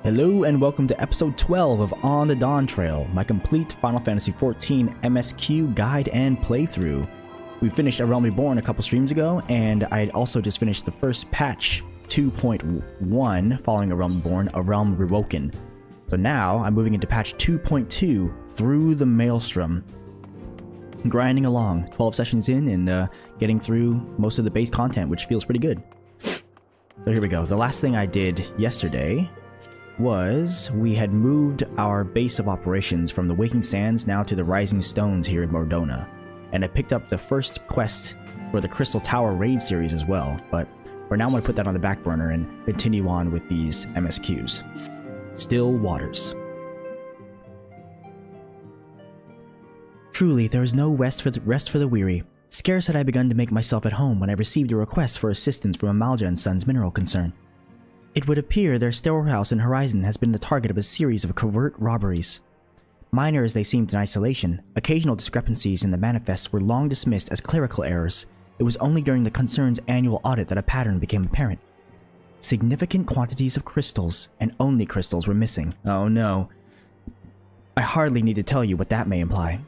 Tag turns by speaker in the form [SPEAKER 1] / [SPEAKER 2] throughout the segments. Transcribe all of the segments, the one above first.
[SPEAKER 1] Hello and welcome to episode 12 of On the Dawntrail, my complete Final Fantasy XIV MSQ guide and playthrough. We finished A Realm Reborn a couple streams ago, and I had also just finished the first patch 2.1 following A Realm Reborn, A Realm Rewoken. So now I'm moving into patch 2.2 through the Maelstrom. Grinding along, 12 sessions in and getting through most of the base content, which feels pretty good. So here we go. The last thing I did yesterday was we had moved our base of operations from the Waking Sands now to the Rising Stones here in Mordona. And I picked up the first quest for the Crystal Tower raid series as well, but for now I'm going to put that on the back burner and continue on with these MSQs. Still Waters. Truly, there is no rest for the weary. Scarce had I begun to make myself at home when I received a request for assistance from Amalja & Sons mineral concern. It would appear their storehouse in Horizon has been the target of a series of covert robberies. Minor as they seemed in isolation, occasional discrepancies in the manifests were long dismissed as clerical errors. It was only during the concern's annual audit that a pattern became apparent. Significant quantities of crystals, and only crystals, were missing. Oh no. I hardly need to tell you what that may imply.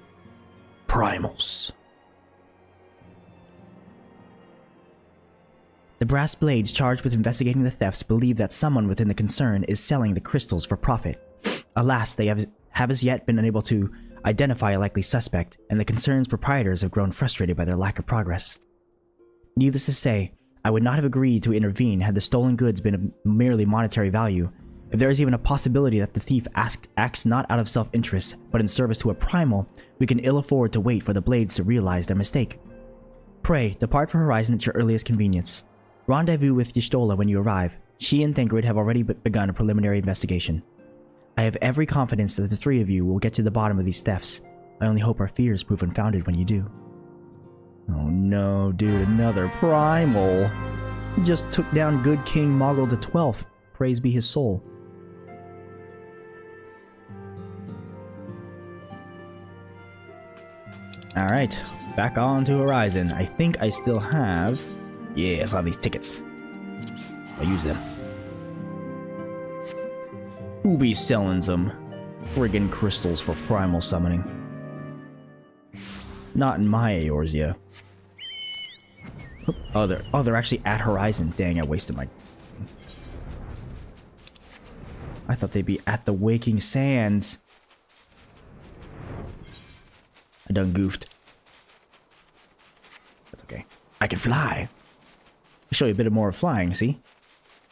[SPEAKER 1] Primals. The brass blades charged with investigating the thefts believe that someone within the concern is selling the crystals for profit. Alas, they have as yet been unable to identify a likely suspect, and the concern's proprietors have grown frustrated by their lack of progress. Needless to say, I would not have agreed to intervene had the stolen goods been of merely monetary value. If there is even a possibility that the thief acts not out of self-interest, but in service to a primal, we can ill afford to wait for the blades to realize their mistake. Pray, depart for Horizon at your earliest convenience. Rendezvous with Y'shtola when you arrive. She and Thancred have already begun a preliminary investigation. I have every confidence that the three of you will get to the bottom of these thefts. I only hope our fears prove unfounded when you do. Oh no, dude, another primal. He just took down good King Moggle XII. Praise be his soul. Alright, back on to Horizon. I think I still have... Yeah, I saw these tickets. I'll use them. Who be selling some friggin' crystals for primal summoning? Not in my Eorzea. Oh, they're actually at Horizon. Dang, I wasted my... I thought they'd be at the Waking Sands. I done goofed. That's okay. I can fly. I'll show you a bit more of flying, see?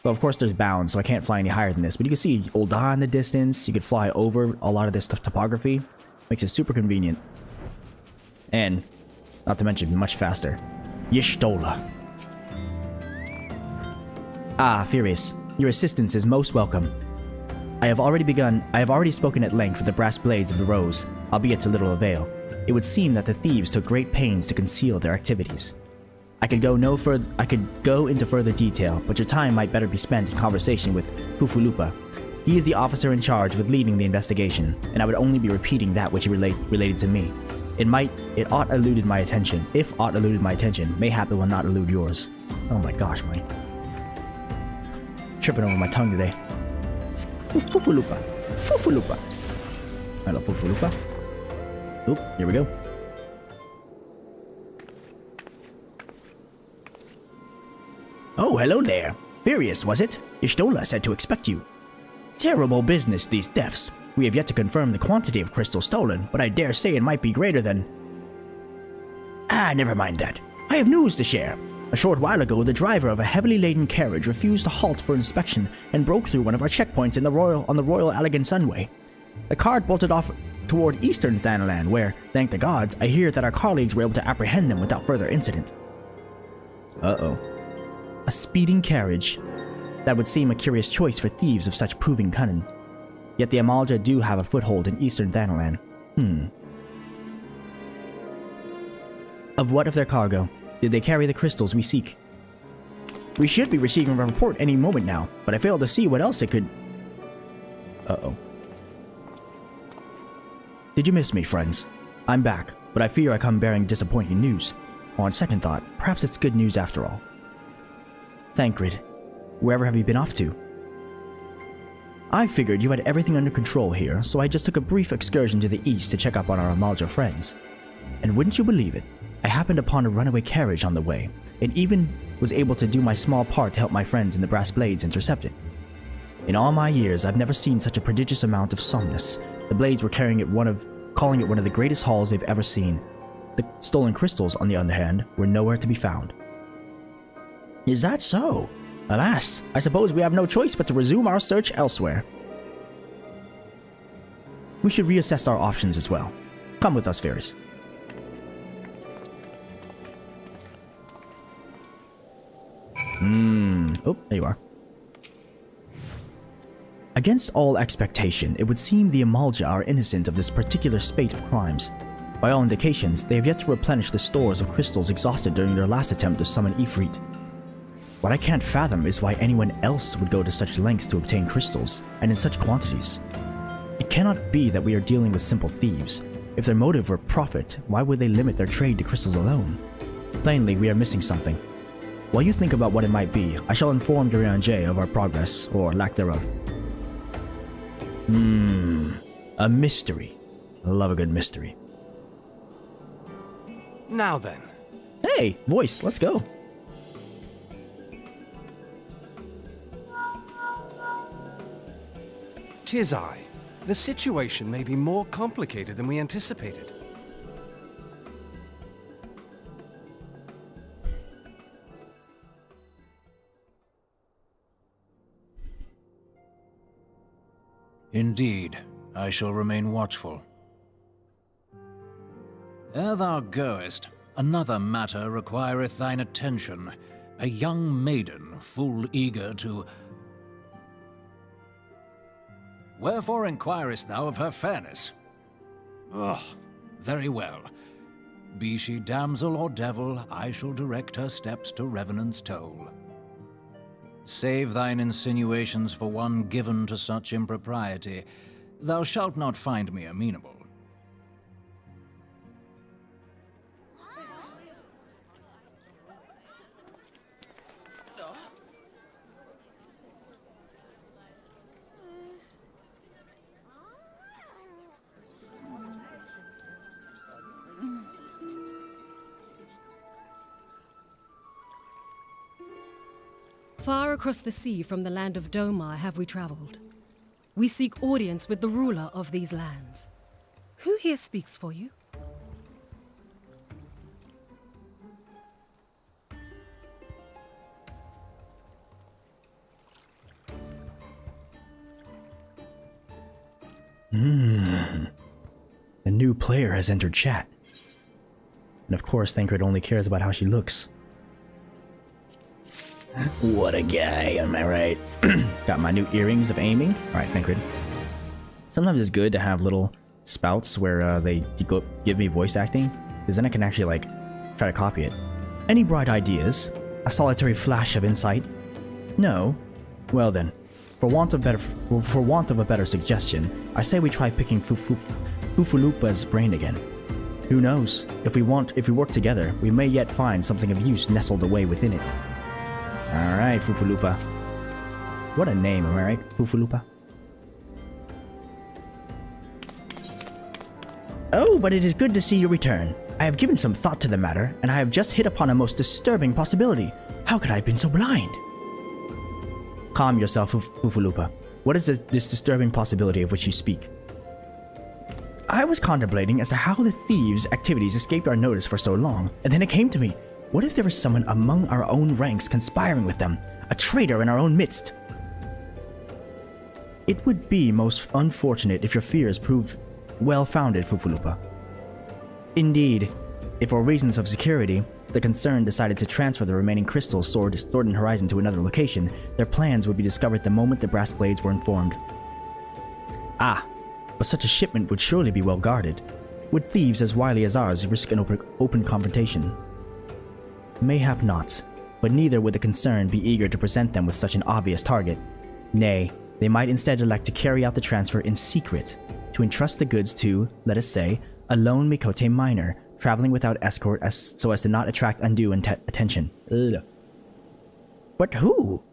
[SPEAKER 1] Well, of course there's bounds, so I can't fly any higher than this, but you can see Ul'dah in the distance. You could fly over a lot of this topography. Makes it super convenient. And, not to mention, much faster. Y'shtola. Ah, Furious. Your assistance is most welcome. I have already spoken at length with the brass blades of the Rose, albeit to little avail. It would seem that the thieves took great pains to conceal their activities. I could go into further detail, but your time might better be spent in conversation with Fufulupa. He is the officer in charge with leading the investigation, and I would only be repeating that which he related to me. If aught eluded my attention, mayhap it will not elude yours. Oh my gosh, my... Tripping over my tongue today. Fufulupa. Fufulupa. Hello, Fufulupa. Oop, here we go. Oh, hello there. Furious, was it? Y'shtola said to expect you. Terrible business, these thefts. We have yet to confirm the quantity of crystal stolen, but I dare say it might be greater than... Ah, never mind that. I have news to share. A short while ago, the driver of a heavily laden carriage refused to halt for inspection and broke through one of our checkpoints on the Royal Elegant Sunway. The cart bolted off toward Eastern Stanland, where, thank the gods, I hear that our colleagues were able to apprehend them without further incident. Uh-oh. A speeding carriage. That would seem a curious choice for thieves of such proving cunning. Yet the Amalja do have a foothold in Eastern Thanalan. Of what of their cargo? Did they carry the crystals we seek? We should be receiving a report any moment now, but I fail to see what else it could... Uh-oh. Did you miss me, friends? I'm back, but I fear I come bearing disappointing news. On second thought, perhaps it's good news after all. Thancred, wherever have you been off to? I figured you had everything under control here, so I just took a brief excursion to the east to check up on our Amalja friends. And wouldn't you believe it, I happened upon a runaway carriage on the way, and even was able to do my small part to help my friends in the Brass Blades intercept it. In all my years, I've never seen such a prodigious amount of somnus. The Blades were calling it one of the greatest hauls they've ever seen. The stolen crystals, on the other hand, were nowhere to be found. Is that so? Alas, I suppose we have no choice but to resume our search elsewhere. We should reassess our options as well. Come with us, Ferris. Oh, there you are. Against all expectation, it would seem the Amalja are innocent of this particular spate of crimes. By all indications, they have yet to replenish the stores of crystals exhausted during their last attempt to summon Ifrit. What I can't fathom is why anyone else would go to such lengths to obtain crystals, and in such quantities. It cannot be that we are dealing with simple thieves. If their motive were profit, why would they limit their trade to crystals alone? Plainly, we are missing something. While you think about what it might be, I shall inform Gurion of our progress, or lack thereof. A mystery. I love a good mystery.
[SPEAKER 2] Now then.
[SPEAKER 1] Hey, voice, let's go.
[SPEAKER 2] Tis I. The situation may be more complicated than we anticipated.
[SPEAKER 3] Indeed, I shall remain watchful. Ere thou goest, another matter requireth thine attention. A young maiden, full eager to... Wherefore inquirest thou of her fairness? Very well. Be she damsel or devil, I shall direct her steps to Revenant's Toll. Save thine insinuations for one given to such impropriety. Thou shalt not find me amenable.
[SPEAKER 4] Far across the sea from the land of Domar have we traveled. We seek audience with the ruler of these lands. Who here speaks for you?
[SPEAKER 1] A new player has entered chat. And of course, Thancred only cares about how she looks. What a guy, am I right? Got my new earrings of aiming. Alright, Thancred. Sometimes it's good to have little spouts where they give me voice acting, because then I can actually, like, try to copy it. Any bright ideas? A solitary flash of insight? No? Well then, for want of a better suggestion, I say we try picking Fufulupa's brain again. Who knows? If we work together, we may yet find something of use nestled away within it. Alright, Fufulupa. What a name, am I right? Fufulupa. Oh, but it is good to see you return. I have given some thought to the matter, and I have just hit upon a most disturbing possibility. How could I have been so blind? Calm yourself, Fufulupa. What is this disturbing possibility of which you speak? I was contemplating as to how the thieves' activities escaped our notice for so long, and then it came to me. What if there was someone among our own ranks conspiring with them? A traitor in our own midst? It would be most unfortunate if your fears proved well-founded, Fufulupa. Indeed, if for reasons of security, the concern decided to transfer the remaining crystals stored in Horizon to another location, their plans would be discovered the moment the Brass Blades were informed. Ah, but such a shipment would surely be well guarded. Would thieves as wily as ours risk an open confrontation? Mayhap not, but neither would the concern be eager to present them with such an obvious target. Nay, they might instead elect to carry out the transfer in secret, to entrust the goods to, let us say, a lone Mikote miner, traveling without escort so as to not attract undue attention. Ugh. But who?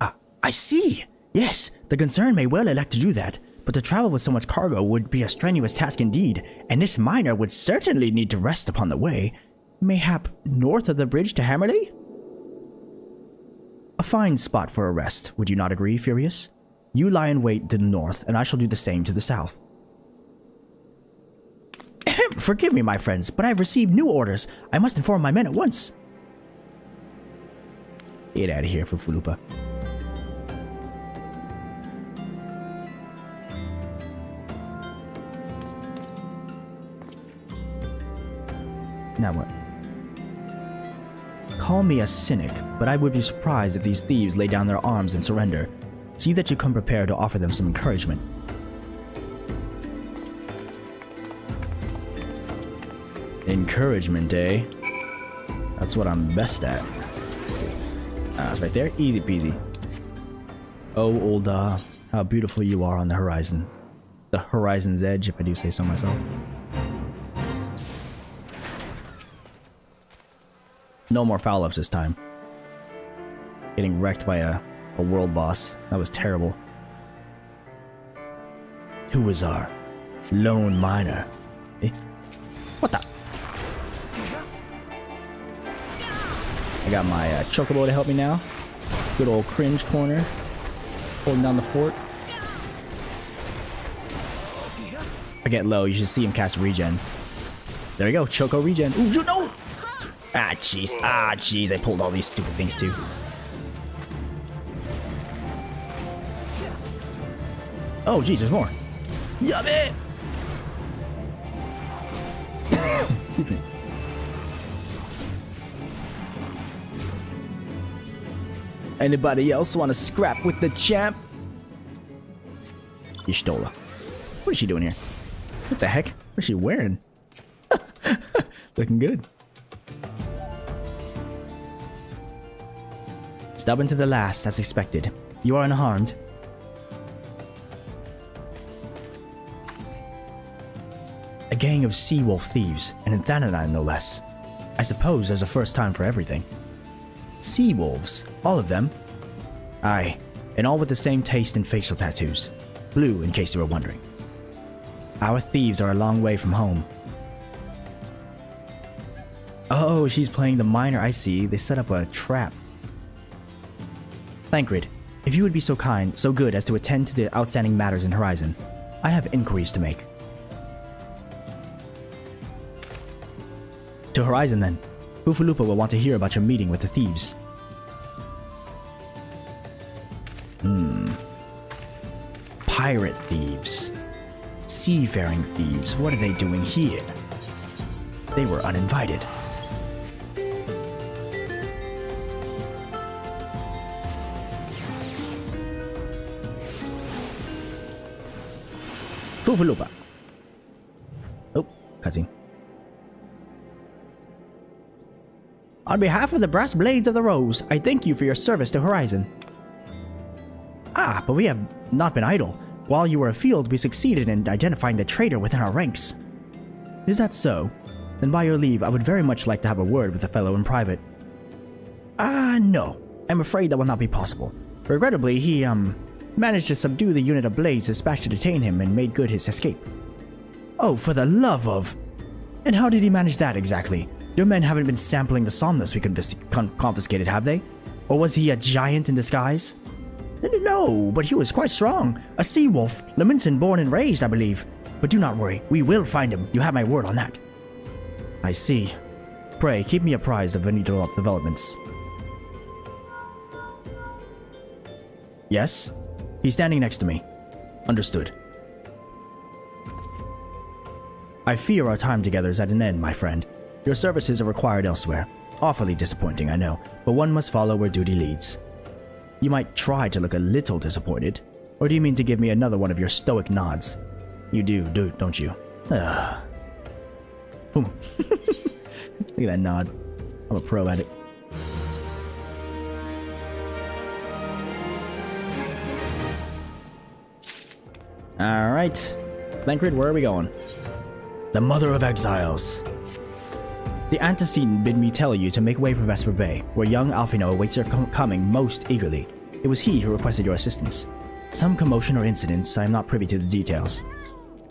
[SPEAKER 1] I see! Yes, the concern may well elect to do that, but to travel with so much cargo would be a strenuous task indeed, and this miner would certainly need to rest upon the way. Mayhap north of the bridge to Hammerley? A fine spot for a rest, would you not agree, Furious? You lie in wait to the north, and I shall do the same to the south. Forgive me, my friends, but I have received new orders. I must inform my men at once. Get out of here, Fufulupa. Now what? Call me a cynic, but I would be surprised if these thieves lay down their arms and surrender. See that you come prepared to offer them some encouragement. Encouragement, eh? That's what I'm best at. Let's see. It's right there. Easy peasy. Oh, Ul'dah, how beautiful you are on the horizon. The horizon's edge, if I do say so myself. No more foul-ups this time. Getting wrecked by a world boss. That was terrible. Who was our lone miner? Eh? What the? I got my chocobo to help me now. Good old cringe corner. Holding down the fort. If I get low, you should see him cast regen. There we go, choco regen. Ooh, no! Ah, jeez. Ah, jeez. I pulled all these stupid things too. Oh, jeez, there's more. Yummy! Excuse me. Anybody else want to scrap with the champ? Y'shtola. What is she doing here? What the heck? What is she wearing? Looking good. Stubborn to the last, as expected. You are unharmed. A gang of sea wolf thieves, and in Thanalan no less. I suppose there's a first time for everything. Sea wolves, all of them? Aye, and all with the same taste and facial tattoos. Blue, in case you were wondering. Our thieves are a long way from home. Oh, she's playing the miner, I see. They set up a trap. Thancred, if you would be so kind, so good as to attend to the outstanding matters in Horizon. I have inquiries to make. To Horizon, then. Fufulupa will want to hear about your meeting with the thieves. Pirate thieves. Seafaring thieves. What are they doing here? They were uninvited. Fufulupa. Oh, cutscene. On behalf of the Brass Blades of the Rose, I thank you for your service to Horizon. Ah, but we have not been idle. While you were afield, we succeeded in identifying the traitor within our ranks. Is that so? Then by your leave, I would very much like to have a word with a fellow in private. No. I'm afraid that will not be possible. Regrettably, he, managed to subdue the unit of blades dispatched to detain him and made good his escape. Oh, for the love of... And how did he manage that exactly? Your men haven't been sampling the somnus we confiscated, have they? Or was he a giant in disguise? No, but he was quite strong. A sea wolf, Leminson born and raised, I believe. But do not worry, we will find him. You have my word on that. I see. Pray, keep me apprised of any developments. Yes? He's standing next to me. Understood. I fear our time together is at an end, my friend. Your services are required elsewhere. Awfully disappointing, I know, but one must follow where duty leads. You might try to look a little disappointed, or do you mean to give me another one of your stoic nods? You do, don't you? Boom. Look at that nod. I'm a pro at it. Alright. Thancred, where are we going? The Mother of Exiles. The antecedent bid me tell you to make way for Vesper Bay, where young Alphino awaits your coming most eagerly. It was he who requested your assistance. some commotion or incidents. I am not privy to the details.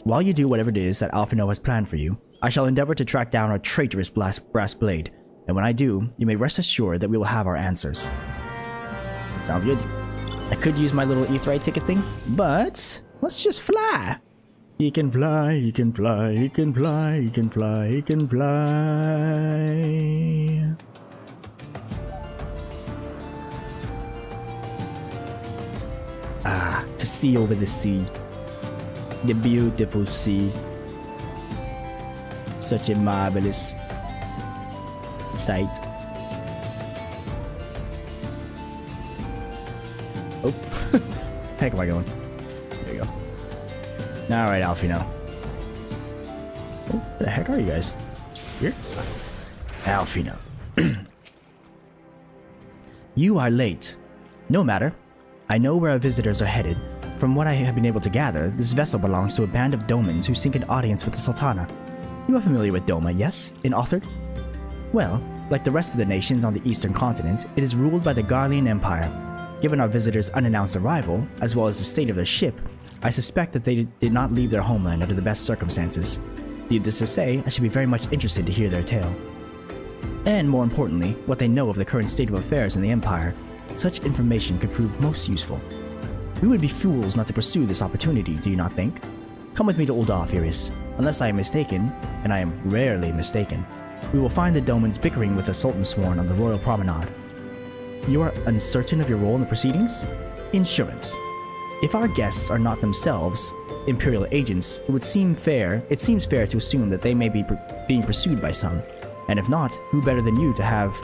[SPEAKER 1] While you do whatever it is that Alphino has planned for you, I shall endeavor to track down our traitorous brass blade, and when I do, you may rest assured that we will have our answers. Sounds good. I could use my little Aetheryte ticket thing, but let's just fly. He can fly, he can fly, he can fly, he can fly, he can fly. Ah, to see over the sea. The beautiful sea. Such a marvelous sight. Oh, heck am I going? There you go. Alright, Alphino. Oh, where the heck are you guys? Here? Alphino. You are late. No matter. I know where our visitors are headed. From what I have been able to gather, this vessel belongs to a band of Domans who seek an audience with the Sultana. You are familiar with Doma, yes? In Authard? Well, like the rest of the nations on the eastern continent, it is ruled by the Garlean Empire. Given our visitors' unannounced arrival, as well as the state of their ship, I suspect that they did not leave their homeland under the best circumstances. Needless to say, I should be very much interested to hear their tale. And more importantly, what they know of the current state of affairs in the Empire. Such information could prove most useful. We would be fools not to pursue this opportunity, do you not think? Come with me to Ul'dah, Furious. Unless I am mistaken, and I am rarely mistaken, we will find the Domans bickering with the Sultan Sworn on the Royal Promenade. You are uncertain of your role in the proceedings? Insurance. If our guests are not themselves Imperial agents, it seems fair to assume that they may be being pursued by some, and if not, who better than you to have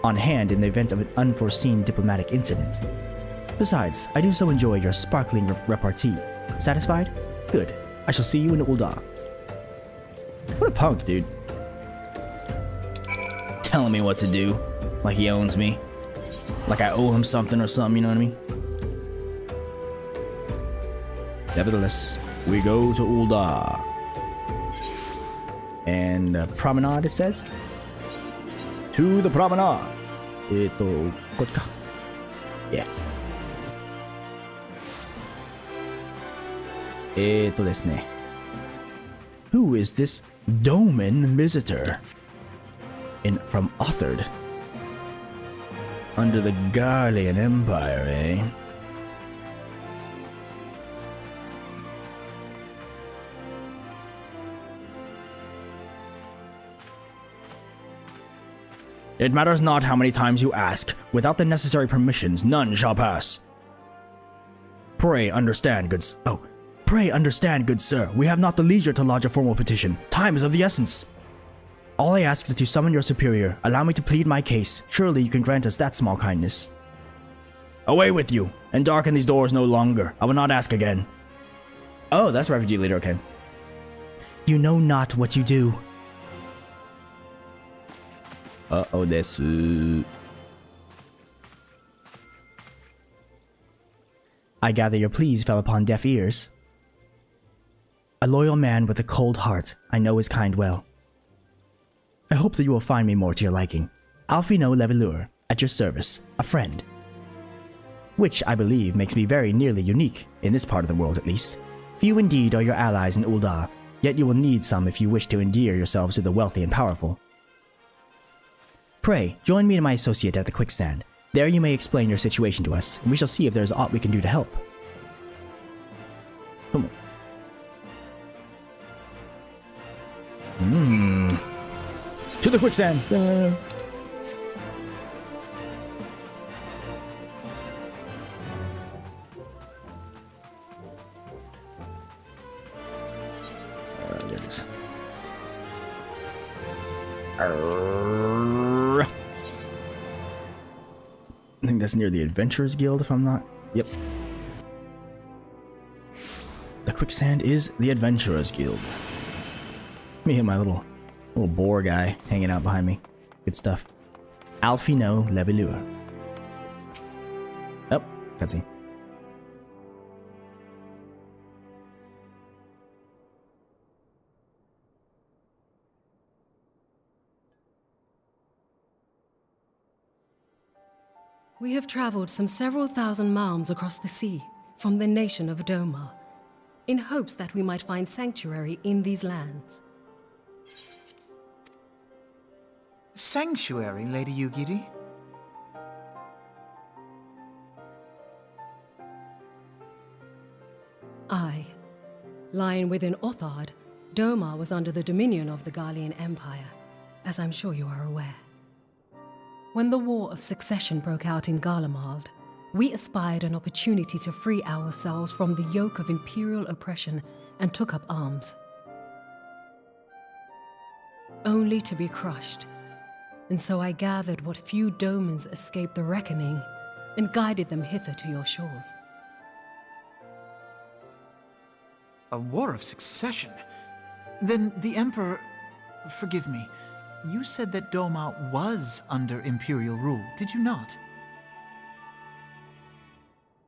[SPEAKER 1] on hand in the event of an unforeseen diplomatic incident? Besides, I do so enjoy your sparkling repartee. Satisfied? Good. I shall see you in Ul'dah. What a punk, dude. Telling me what to do. Like he owns me. Like I owe him something or something, you know what I mean? Nevertheless, we go to Ul'dah. And promenade, it says? To the promenade. Kotka. Yeah. ですね. Who is this Doman visitor? From Authard? Under the Garlean Empire, eh? It matters not how many times you ask. Without the necessary permissions, none shall pass. Pray understand, good sir. We have not the leisure to lodge a formal petition. Time is of the essence. All I ask is to summon your superior. Allow me to plead my case. Surely you can grant us that small kindness. Away with you, and darken these doors no longer. I will not ask again. Oh, that's refugee leader, okay. You know not what you do. Uh-oh, desu. I gather your pleas fell upon deaf ears. A loyal man with a cold heart, I know his kind well. I hope that you will find me more to your liking. Alphino Levelure, at your service, a friend. Which, I believe, makes me very nearly unique, in this part of the world at least. Few indeed are your allies in Ul'dah, yet you will need some if you wish to endear yourselves to the wealthy and powerful. Pray, join me and my associate at the quicksand. There you may explain your situation to us, and we shall see if there is aught we can do to help. Come on. To the quicksand! There it is. I think that's near the Adventurers Guild, if I'm not. Yep. The quicksand is the Adventurers Guild. Me and my little boar guy hanging out behind me. Good stuff. Alphino Levelure. Oh, cutscene.
[SPEAKER 4] We have traveled some several thousand miles across the sea, from the nation of Doma, in hopes that we might find sanctuary in these lands.
[SPEAKER 5] Sanctuary, Lady Yugiri?
[SPEAKER 4] Aye. Lying within Othard, Doma was under the dominion of the Garlean Empire, as I'm sure you are aware. When the War of Succession broke out in Garlemald, we espied an opportunity to free ourselves from the yoke of imperial oppression and took up arms. Only to be crushed. And so I gathered what few Domans escaped the reckoning and guided them hither to your shores.
[SPEAKER 5] A war of succession? Then the Emperor... Forgive me. You said that Doma was under Imperial rule, did you not?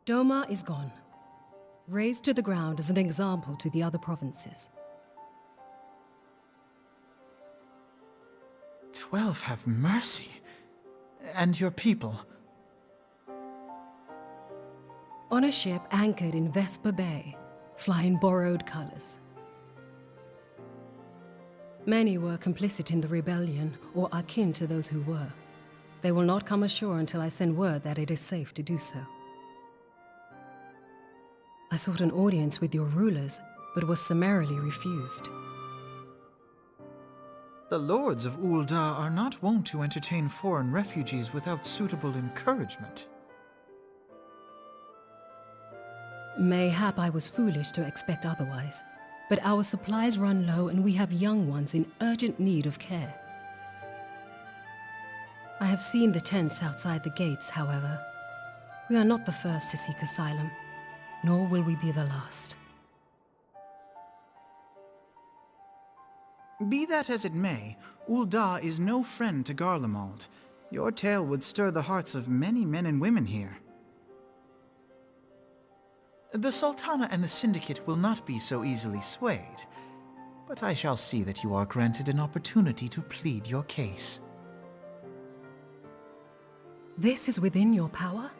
[SPEAKER 4] Doma is gone. Razed to the ground as an example to the other provinces.
[SPEAKER 5] 12 have mercy. And your people?
[SPEAKER 4] On a ship anchored in Vesper Bay, flying borrowed colors. Many were complicit in the rebellion, or akin to those who were. They will not come ashore until I send word that it is safe to do so. I sought an audience with your rulers, but was summarily refused.
[SPEAKER 5] The lords of Ul'dah are not wont to entertain foreign refugees without suitable encouragement.
[SPEAKER 4] Mayhap I was foolish to expect otherwise, but our supplies run low and we have young ones in urgent need of care. I have seen the tents outside the gates, however. We are not the first to seek asylum, nor will we be the last.
[SPEAKER 5] Be that as it may, Ul'dah is no friend to Garlemald. Your tale would stir the hearts of many men and women here. The Sultana and the Syndicate will not be so easily swayed, but I shall see that you are granted an opportunity to plead your case.
[SPEAKER 4] This is within your power?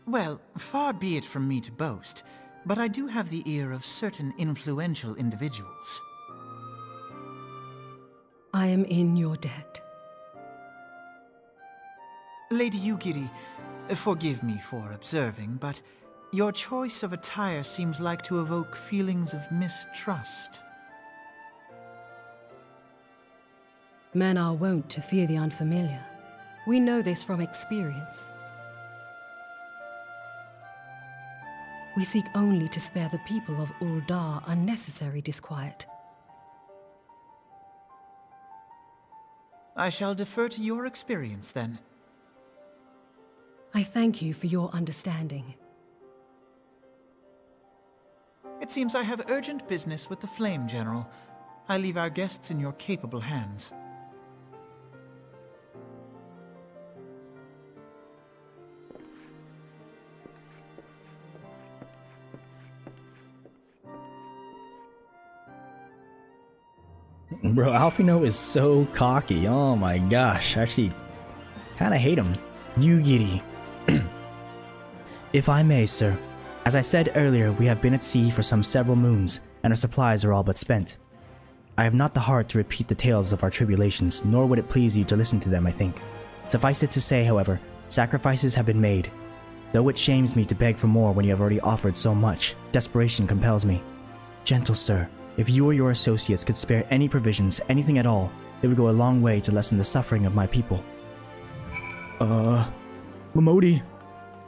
[SPEAKER 5] Well, far be it from me to boast, but I do have the ear of certain influential individuals.
[SPEAKER 4] I am in your debt.
[SPEAKER 5] Lady Yugiri, forgive me for observing, but your choice of attire seems like to evoke feelings of mistrust.
[SPEAKER 4] Men are wont to fear the unfamiliar. We know this from experience. We seek only to spare the people of Ul'dah unnecessary disquiet.
[SPEAKER 5] I shall defer to your experience, then.
[SPEAKER 4] I thank you for your understanding.
[SPEAKER 5] It seems I have urgent business with the Flame General. I leave our guests in your capable hands.
[SPEAKER 1] Bro, Alfino is so cocky. Oh my gosh. I actually kind of hate him. Yugiri. If I may, sir. As I said earlier, we have been at sea for some several moons, and our supplies are all but spent. I have not the heart to repeat the tales of our tribulations, nor would it please you to listen to them, I think. Suffice it to say, however, sacrifices have been made. Though it shames me to beg for more when you have already offered so much, desperation compels me. Gentle sir, if you or your associates could spare any provisions, anything at all, it would go a long way to lessen the suffering of my people. Momodi,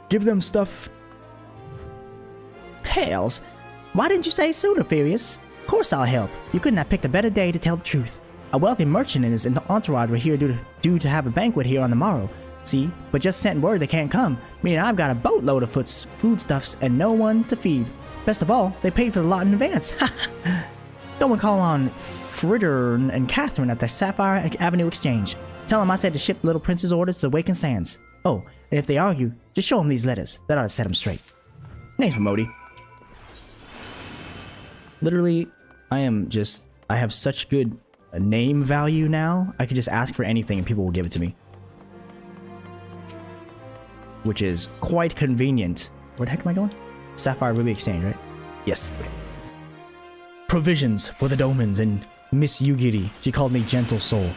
[SPEAKER 1] give them stuff. Hells, why didn't you say sooner, Furious? Of course I'll help. You couldn't have picked a better day to tell the truth. A wealthy merchant and his entourage were here due to have a banquet here on the morrow. See, but just sent word they can't come, meaning I've got a boatload of foodstuffs and no one to feed. Best of all, they paid for the lot in advance. Go and call on Fritter and Catherine at the Sapphire Avenue Exchange. Tell them I said to ship Little Prince's order to the Wakened Sands. Oh, and if they argue, just show them these letters. That ought to set them straight. Thanks, Momodi. Literally, I have such good name value now. I could just ask for anything and people will give it to me. which is quite convenient. Where the heck am I going? Sapphire Ruby Exchange, right? Yes. Okay. Provisions for the Domans and Miss Yugiri. She called me gentle soul.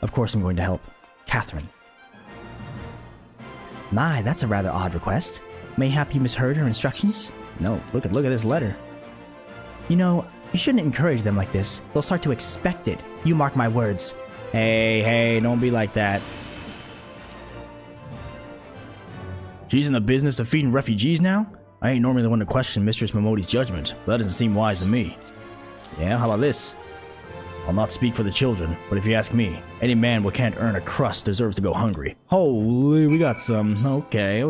[SPEAKER 1] Of course I'm going to help. Catherine. My, that's a rather odd request. Mayhap you misheard her instructions? No, look at this letter. You know, you shouldn't encourage them like this. They'll start to expect it. You mark my words. Hey, don't be like that. She's in the business of feeding refugees now? I ain't normally the one to question Mistress Momodi's judgment, but that doesn't seem wise to me. Yeah, how about this? I'll not speak for the children, but if you ask me, any man who can't earn a crust deserves to go hungry. Holy, we got some. Okay.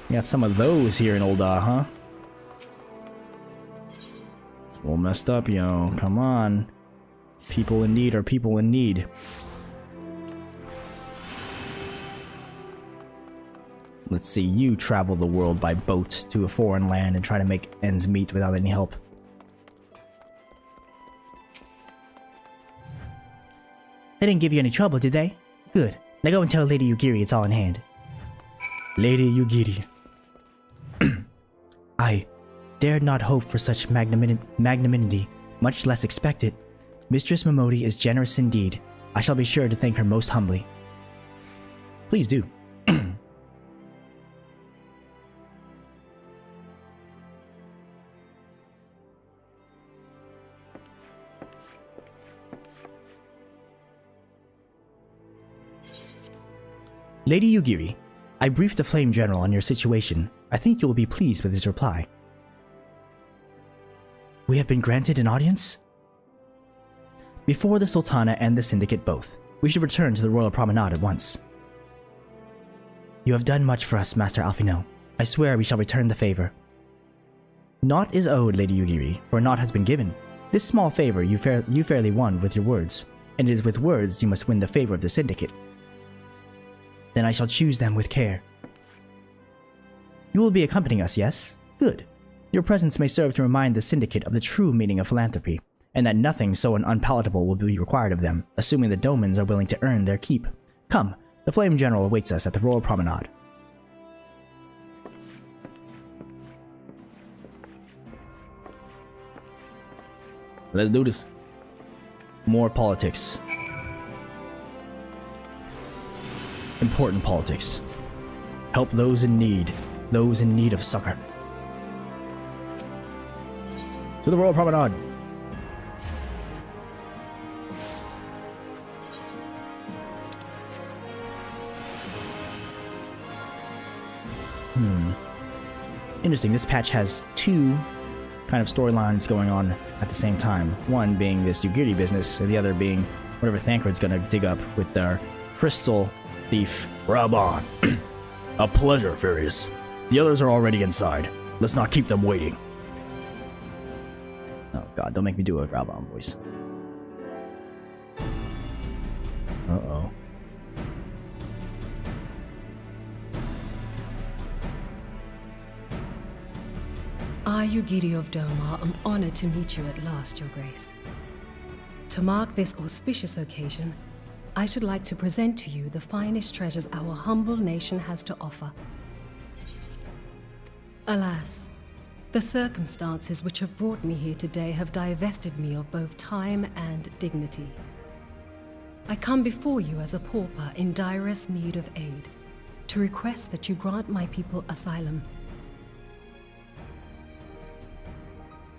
[SPEAKER 1] We got some of those here in Ul'dah, huh? It's a little messed up, yo. Come on. People in need are people in need. Let's see, you travel the world by boat to a foreign land and try to make ends meet without any help. They didn't give you any trouble, did they? Good. Now go and tell Lady Yugiri it's all in hand. Lady Yugiri. I dared not hope for such magnanimity, much less expect it. Mistress Momodi is generous indeed. I shall be sure to thank her most humbly. Please do. Lady Yugiri, I briefed the Flame General on your situation. I think you will be pleased with his reply. We have been granted an audience? Before the Sultana and the Syndicate both. We should return to the Royal Promenade at once. You have done much for us, Master Alphino. I swear we shall return the favor. Naught is owed, Lady Yugiri, for naught has been given. This small favor you fairly won with your words, and it is with words you must win the favor of the Syndicate. Then I shall choose them with care. You will be accompanying us, yes? Good. Your presence may serve to remind the Syndicate of the true meaning of philanthropy, and that nothing so unpalatable will be required of them, assuming the Domans are willing to earn their keep. Come, the Flame General awaits us at the Royal Promenade. Let's do this. More politics. Important politics. Help those in need of succor. To the Royal Promenade. Interesting, this patch has two kind of storylines going on at the same time. One being this Yugiri business, and the other being whatever Thancred's gonna dig up with their crystal thief.
[SPEAKER 6] Raban. A pleasure, Furious. The others are already inside. Let's not keep them waiting.
[SPEAKER 1] Oh god, don't make me do a Raban voice. Uh-oh.
[SPEAKER 4] I, Yugiri of Domar, am honored to meet you at last, Your Grace. To mark this auspicious occasion, I should like to present to you the finest treasures our humble nation has to offer. Alas, the circumstances which have brought me here today have divested me of both time and dignity. I come before you as a pauper in direst need of aid, to request that you grant my people asylum.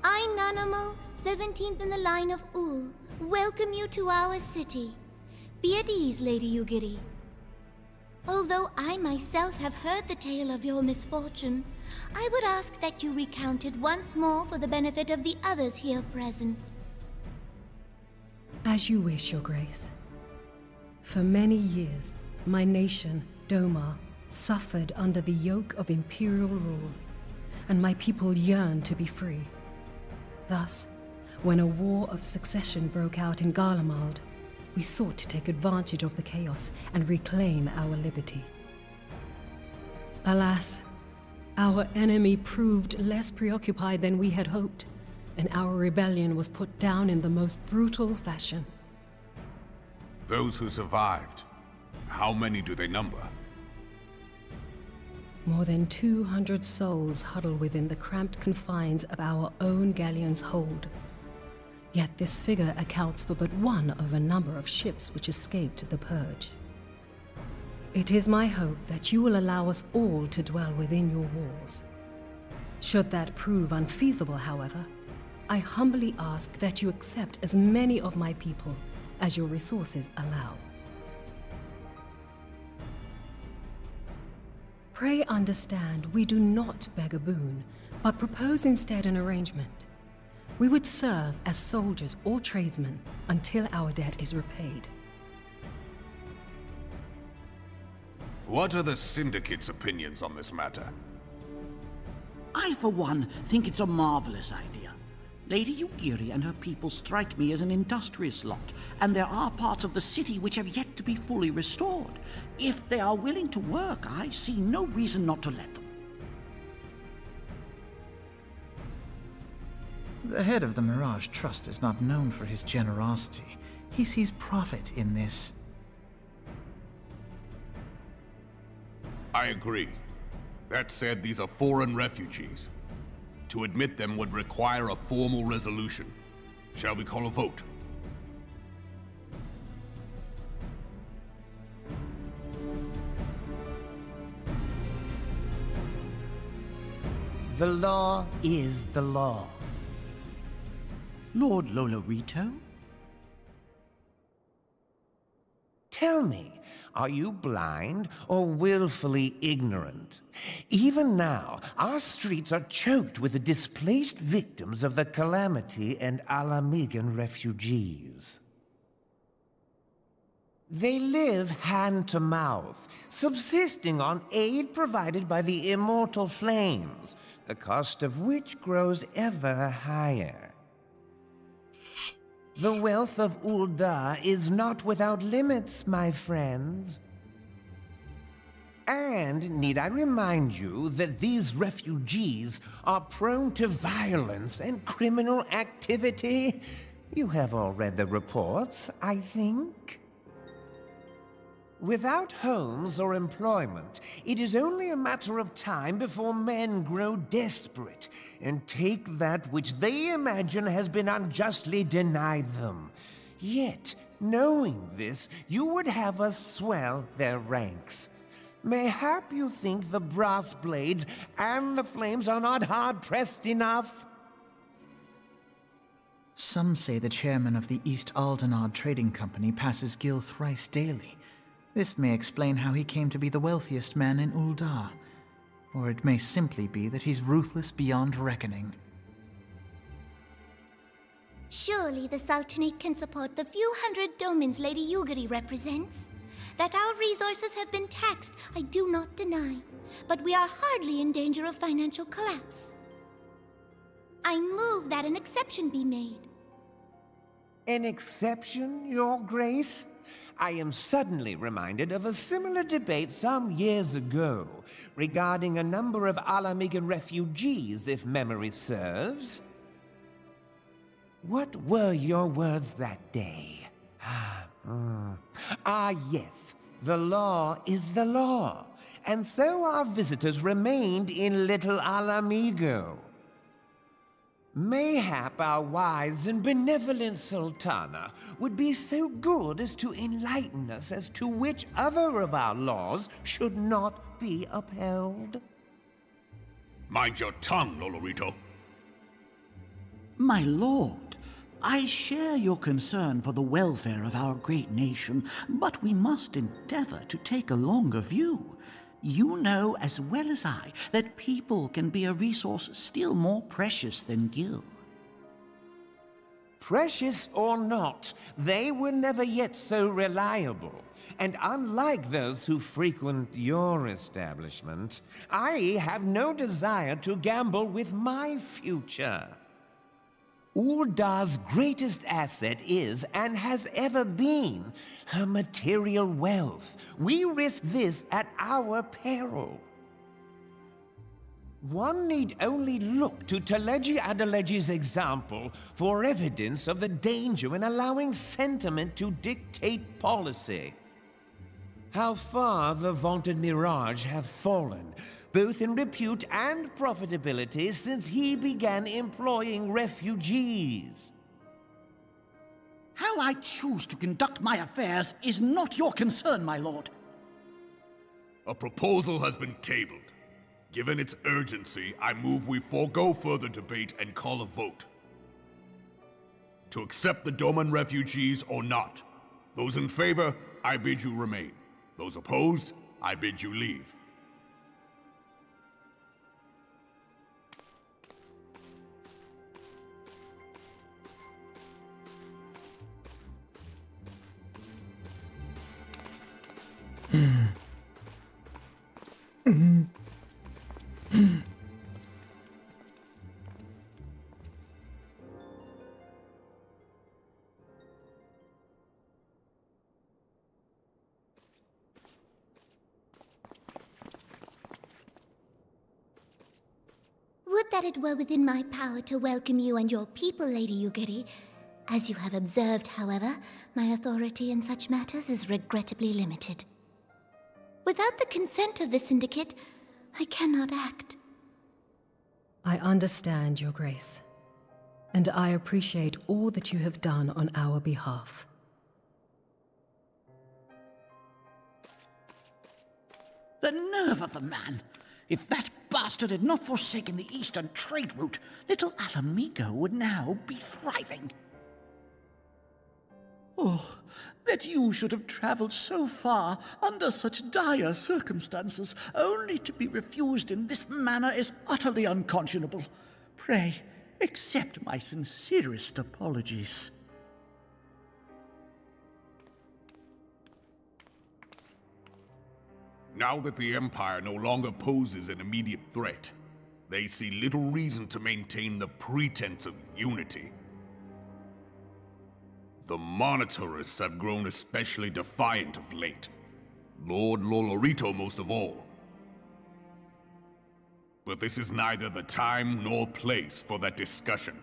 [SPEAKER 7] I, Nanamo, 17th in the line of Ul, welcome you to our city. Be at ease, Lady Yugiri. Although I myself have heard the tale of your misfortune, I would ask that you recount it once more for the benefit of the others here present.
[SPEAKER 4] As you wish, Your Grace. For many years, my nation, Domar, suffered under the yoke of imperial rule, and my people yearned to be free. Thus, when a war of succession broke out in Garlemald, we sought to take advantage of the chaos and reclaim our liberty. Alas, our enemy proved less preoccupied than we had hoped, and our rebellion was put down in the most brutal fashion.
[SPEAKER 8] Those who survived, how many do they number?
[SPEAKER 4] More than 200 souls huddle within the cramped confines of our own galleon's hold. Yet this figure accounts for but one of a number of ships which escaped the purge. It is my hope that you will allow us all to dwell within your walls. Should that prove unfeasible, however, I humbly ask that you accept as many of my people as your resources allow. Pray understand, we do not beg a boon, but propose instead an arrangement. We would serve as soldiers or tradesmen until our debt is repaid.
[SPEAKER 8] What are the Syndicate's opinions on this matter?
[SPEAKER 9] I, for one, think it's a marvelous idea. Lady Yugiri and her people strike me as an industrious lot, and there are parts of the city which have yet to be fully restored. If they are willing to work, I see no reason not to let them.
[SPEAKER 5] The head of the Mirage Trust is not known for his generosity. He sees profit in this.
[SPEAKER 8] I agree. That said, these are foreign refugees. To admit them would require a formal resolution. Shall we call a vote?
[SPEAKER 10] The law is the law.
[SPEAKER 9] Lord Lolorito?
[SPEAKER 10] Tell me, are you blind or willfully ignorant? Even now, our streets are choked with the displaced victims of the Calamity and Alamigan refugees. They live hand to mouth, subsisting on aid provided by the immortal flames, the cost of which grows ever higher. The wealth of Ul'dah is not without limits, my friends. And need I remind you that these refugees are prone to violence and criminal activity? You have all read the reports, I think. Without homes or employment, it is only a matter of time before men grow desperate and take that which they imagine has been unjustly denied them. Yet, knowing this, you would have us swell their ranks. Mayhap you think the brass blades and the flames are not hard-pressed enough?
[SPEAKER 5] Some say the chairman of the East Aldenard Trading Company passes Gil thrice daily. This may explain how he came to be the wealthiest man in Ul'dah. Or it may simply be that he's ruthless beyond reckoning.
[SPEAKER 7] Surely the Sultanate can support the few hundred domins Lady Yugiri represents. That our resources have been taxed, I do not deny. But we are hardly in danger of financial collapse. I move that an exception be made.
[SPEAKER 10] An exception, Your Grace? I am suddenly reminded of a similar debate some years ago regarding a number of Alamigan refugees, if memory serves. What were your words that day? Yes, the law is the law, and so our visitors remained in Little Alamigo. Mayhap our wise and benevolent Sultana would be so good as to enlighten us as to which other of our laws should not be upheld.
[SPEAKER 8] Mind your tongue, Lolorito.
[SPEAKER 9] My lord, I share your concern for the welfare of our great nation, but we must endeavor to take a longer view. You know as well as I that people can be a resource still more precious than Gil.
[SPEAKER 10] Precious or not, they were never yet so reliable. And unlike those who frequent your establishment, I have no desire to gamble with my future. Ul'dah's greatest asset is, and has ever been, her material wealth. We risk this at our peril. One need only look to Teleji Adeleji's example for evidence of the danger in allowing sentiment to dictate policy. how far the vaunted Mirage hath fallen, both in repute and profitability, since he began employing refugees.
[SPEAKER 9] How I choose to conduct my affairs is not your concern, my lord.
[SPEAKER 8] A proposal has been tabled. Given its urgency, I move we forego further debate and call a vote. To accept the Doman refugees or not. Those in favor, I bid you remain. Those opposed, I bid you leave.
[SPEAKER 7] Would that it were within my power to welcome you and your people, Lady Yugiri. As you have observed, however, my authority in such matters is regrettably limited. Without the consent of the Syndicate, I cannot act.
[SPEAKER 4] I understand, Your Grace, and I appreciate all that you have done on our behalf.
[SPEAKER 9] The nerve of the man! If that bastard had not forsaken the eastern trade route, little Alamigo would now be thriving. Oh, that you should have traveled so far under such dire circumstances, only to be refused in this manner is utterly unconscionable. Pray, accept my sincerest apologies.
[SPEAKER 8] Now that the Empire no longer poses an immediate threat, they see little reason to maintain the pretense of unity. The Monitorists have grown especially defiant of late. Lord Lolorito most of all. But this is neither the time nor place for that discussion.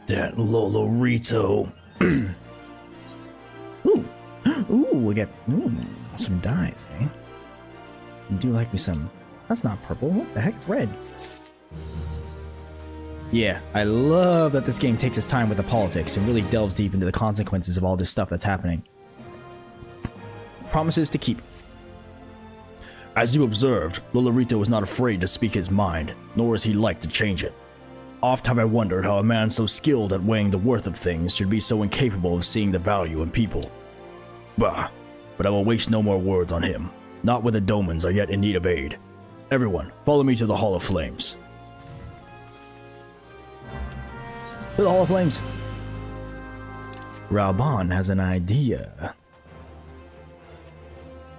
[SPEAKER 6] That Lolorito.
[SPEAKER 1] Ooh, ooh, we get some dyes, eh? I do like me some. That's not purple. What the heck? It's red. Yeah, I love that this game takes its time with the politics and really delves deep into the consequences of all this stuff that's happening. Promises to keep.
[SPEAKER 6] As you observed, Lolorito is not afraid to speak his mind, nor is he like to change it. Oft have I wondered how a man so skilled at weighing the worth of things should be so incapable of seeing the value in people. Bah, but I will waste no more words on him, not when the Domans are yet in need of aid. Everyone, follow me to the Hall of Flames.
[SPEAKER 1] To the Hall of Flames. Raoban has an idea.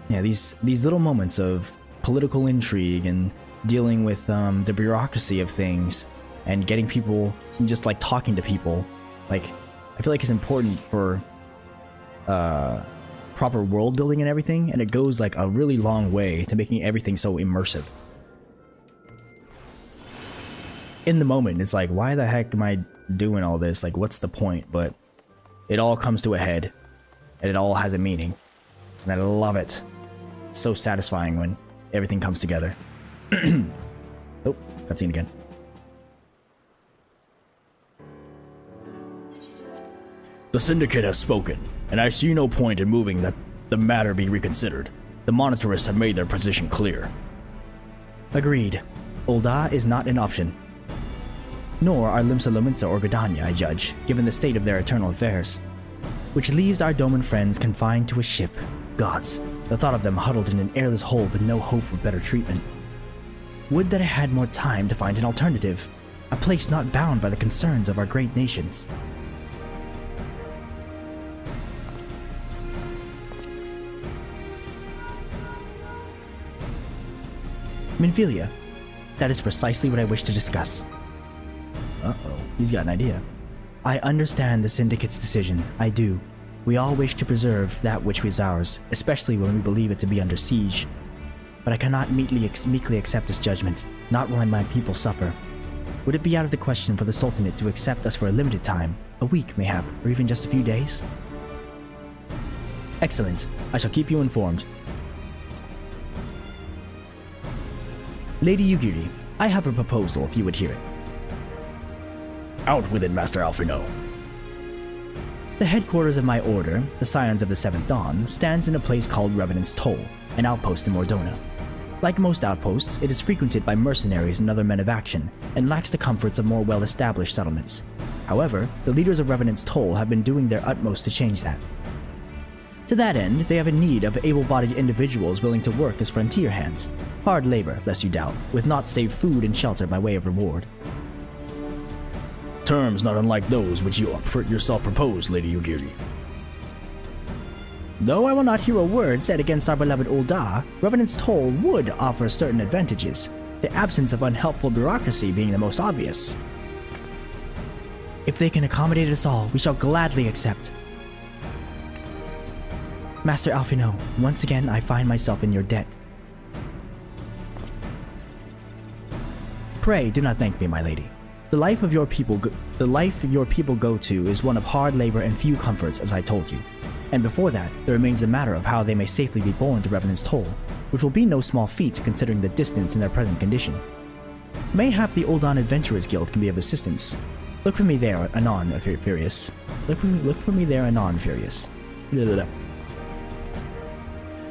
[SPEAKER 1] Yeah, these little moments of political intrigue and dealing with the bureaucracy of things and getting people, just like talking to people, like, I feel like it's important for proper world building and everything, and it goes like a really long way to making everything so immersive. In the moment, it's like, why the heck am I doing all this? Like, what's the point? But it all comes to a head, and it all has a meaning, and I love it. It's so satisfying when everything comes together. Oh, cutscene again.
[SPEAKER 6] The Syndicate has spoken, and I see no point in moving that the matter be reconsidered. The Monitorists have made their position clear.
[SPEAKER 1] Agreed. Ul'dah is not an option. Nor are Limsa Lominsa or Gridania, I judge, given the state of their eternal affairs. Which leaves our Doman friends confined to a ship. Gods, the thought of them huddled in an airless hole with no hope for better treatment. Would that I had more time to find an alternative. A place not bound by the concerns of our great nations. Minfilia, that is precisely what I wish to discuss. Uh-oh, he's got an idea. I understand the Syndicate's decision, I do. We all wish to preserve that which is ours, especially when we believe it to be under siege. But I cannot meekly accept this judgment, not while my people suffer. Would it be out of the question for the Sultanate to accept us for a limited time, A week, mayhap, or even just a few days? Excellent. I shall keep you informed. Lady Yugiri, I have a proposal if you would hear it.
[SPEAKER 6] Out with it, Master Alphino.
[SPEAKER 1] The headquarters of my order, the Scions of the Seventh Dawn, stands in a place called Revenant's Toll, an outpost in Mordona. Like most outposts, it is frequented by mercenaries and other men of action, and lacks the comforts of more well-established settlements. However, the leaders of Revenant's Toll have been doing their utmost to change that. To that end, they have a need of able-bodied individuals willing to work as frontier hands. Hard labor, lest you doubt, with naught save food and shelter by way of reward.
[SPEAKER 6] Terms not unlike those which you yourself propose, Lady Yugiri.
[SPEAKER 1] Though I will not hear a word said against our beloved Ul'dah, Revenant's Toll would offer certain advantages, the absence of unhelpful bureaucracy being the most obvious. If they can accommodate us all, we shall gladly accept. Master Alphino, once again I find myself in your debt. Pray do not thank me, my lady. The life your people go to is one of hard labor and few comforts, as I told you. And before that, there remains the matter of how they may safely be borne to Revenant's Toll, which will be no small feat considering the distance in their present condition. Mayhap the Ul'dah Adventurers Guild can be of assistance. Look for me there anon, Furious. Look for me there anon, Furious.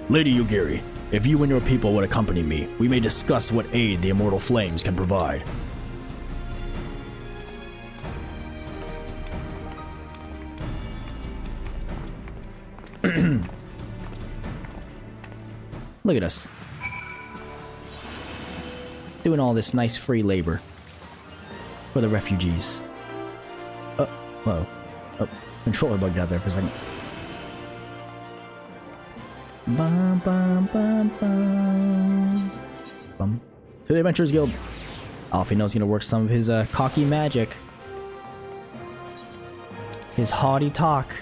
[SPEAKER 6] Lady Yugiri, if you and your people would accompany me, we may discuss what aid the Immortal Flames can provide.
[SPEAKER 1] Look at us. Doing all this nice free labor for the refugees. Oh, whoa. Oh, controller bugged out there for a second. Bum, bum, bum, bum. Bum. To the Adventurers Guild. Alphino's gonna work some of his cocky magic. His haughty talk.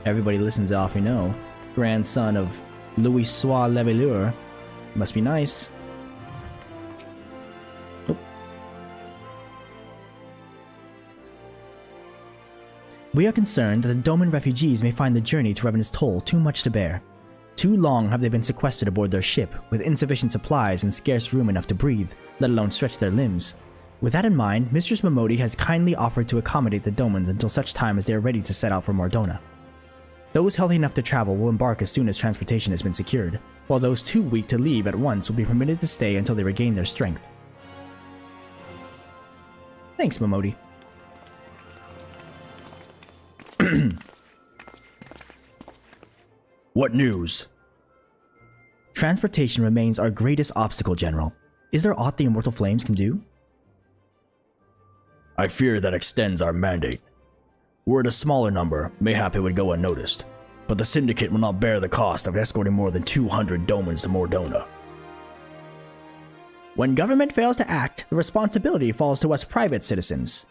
[SPEAKER 1] Everybody listens to Alphino. Grandson of Louis Sois Levelure. Must be nice. Oh. We are concerned that the Doman refugees may find the journey to Revenant's Toll too much to bear. Too long have they been sequestered aboard their ship, with insufficient supplies and scarce room enough to breathe, let alone stretch their limbs. With that in mind, Mistress Momodi has kindly offered to accommodate the Domans until such time as they are ready to set out for Mordona. Those healthy enough to travel will embark as soon as transportation has been secured, while those too weak to leave at once will be permitted to stay until they regain their strength. Thanks, Momodi.
[SPEAKER 6] What news?
[SPEAKER 1] Transportation remains our greatest obstacle, General. Is there aught the Immortal Flames can do?
[SPEAKER 6] I fear that extends our mandate. Were it a smaller number, mayhap it would go unnoticed, but the Syndicate will not bear the cost of escorting more than 200 Domans to Mordona.
[SPEAKER 1] When government fails to act, the responsibility falls to us private citizens.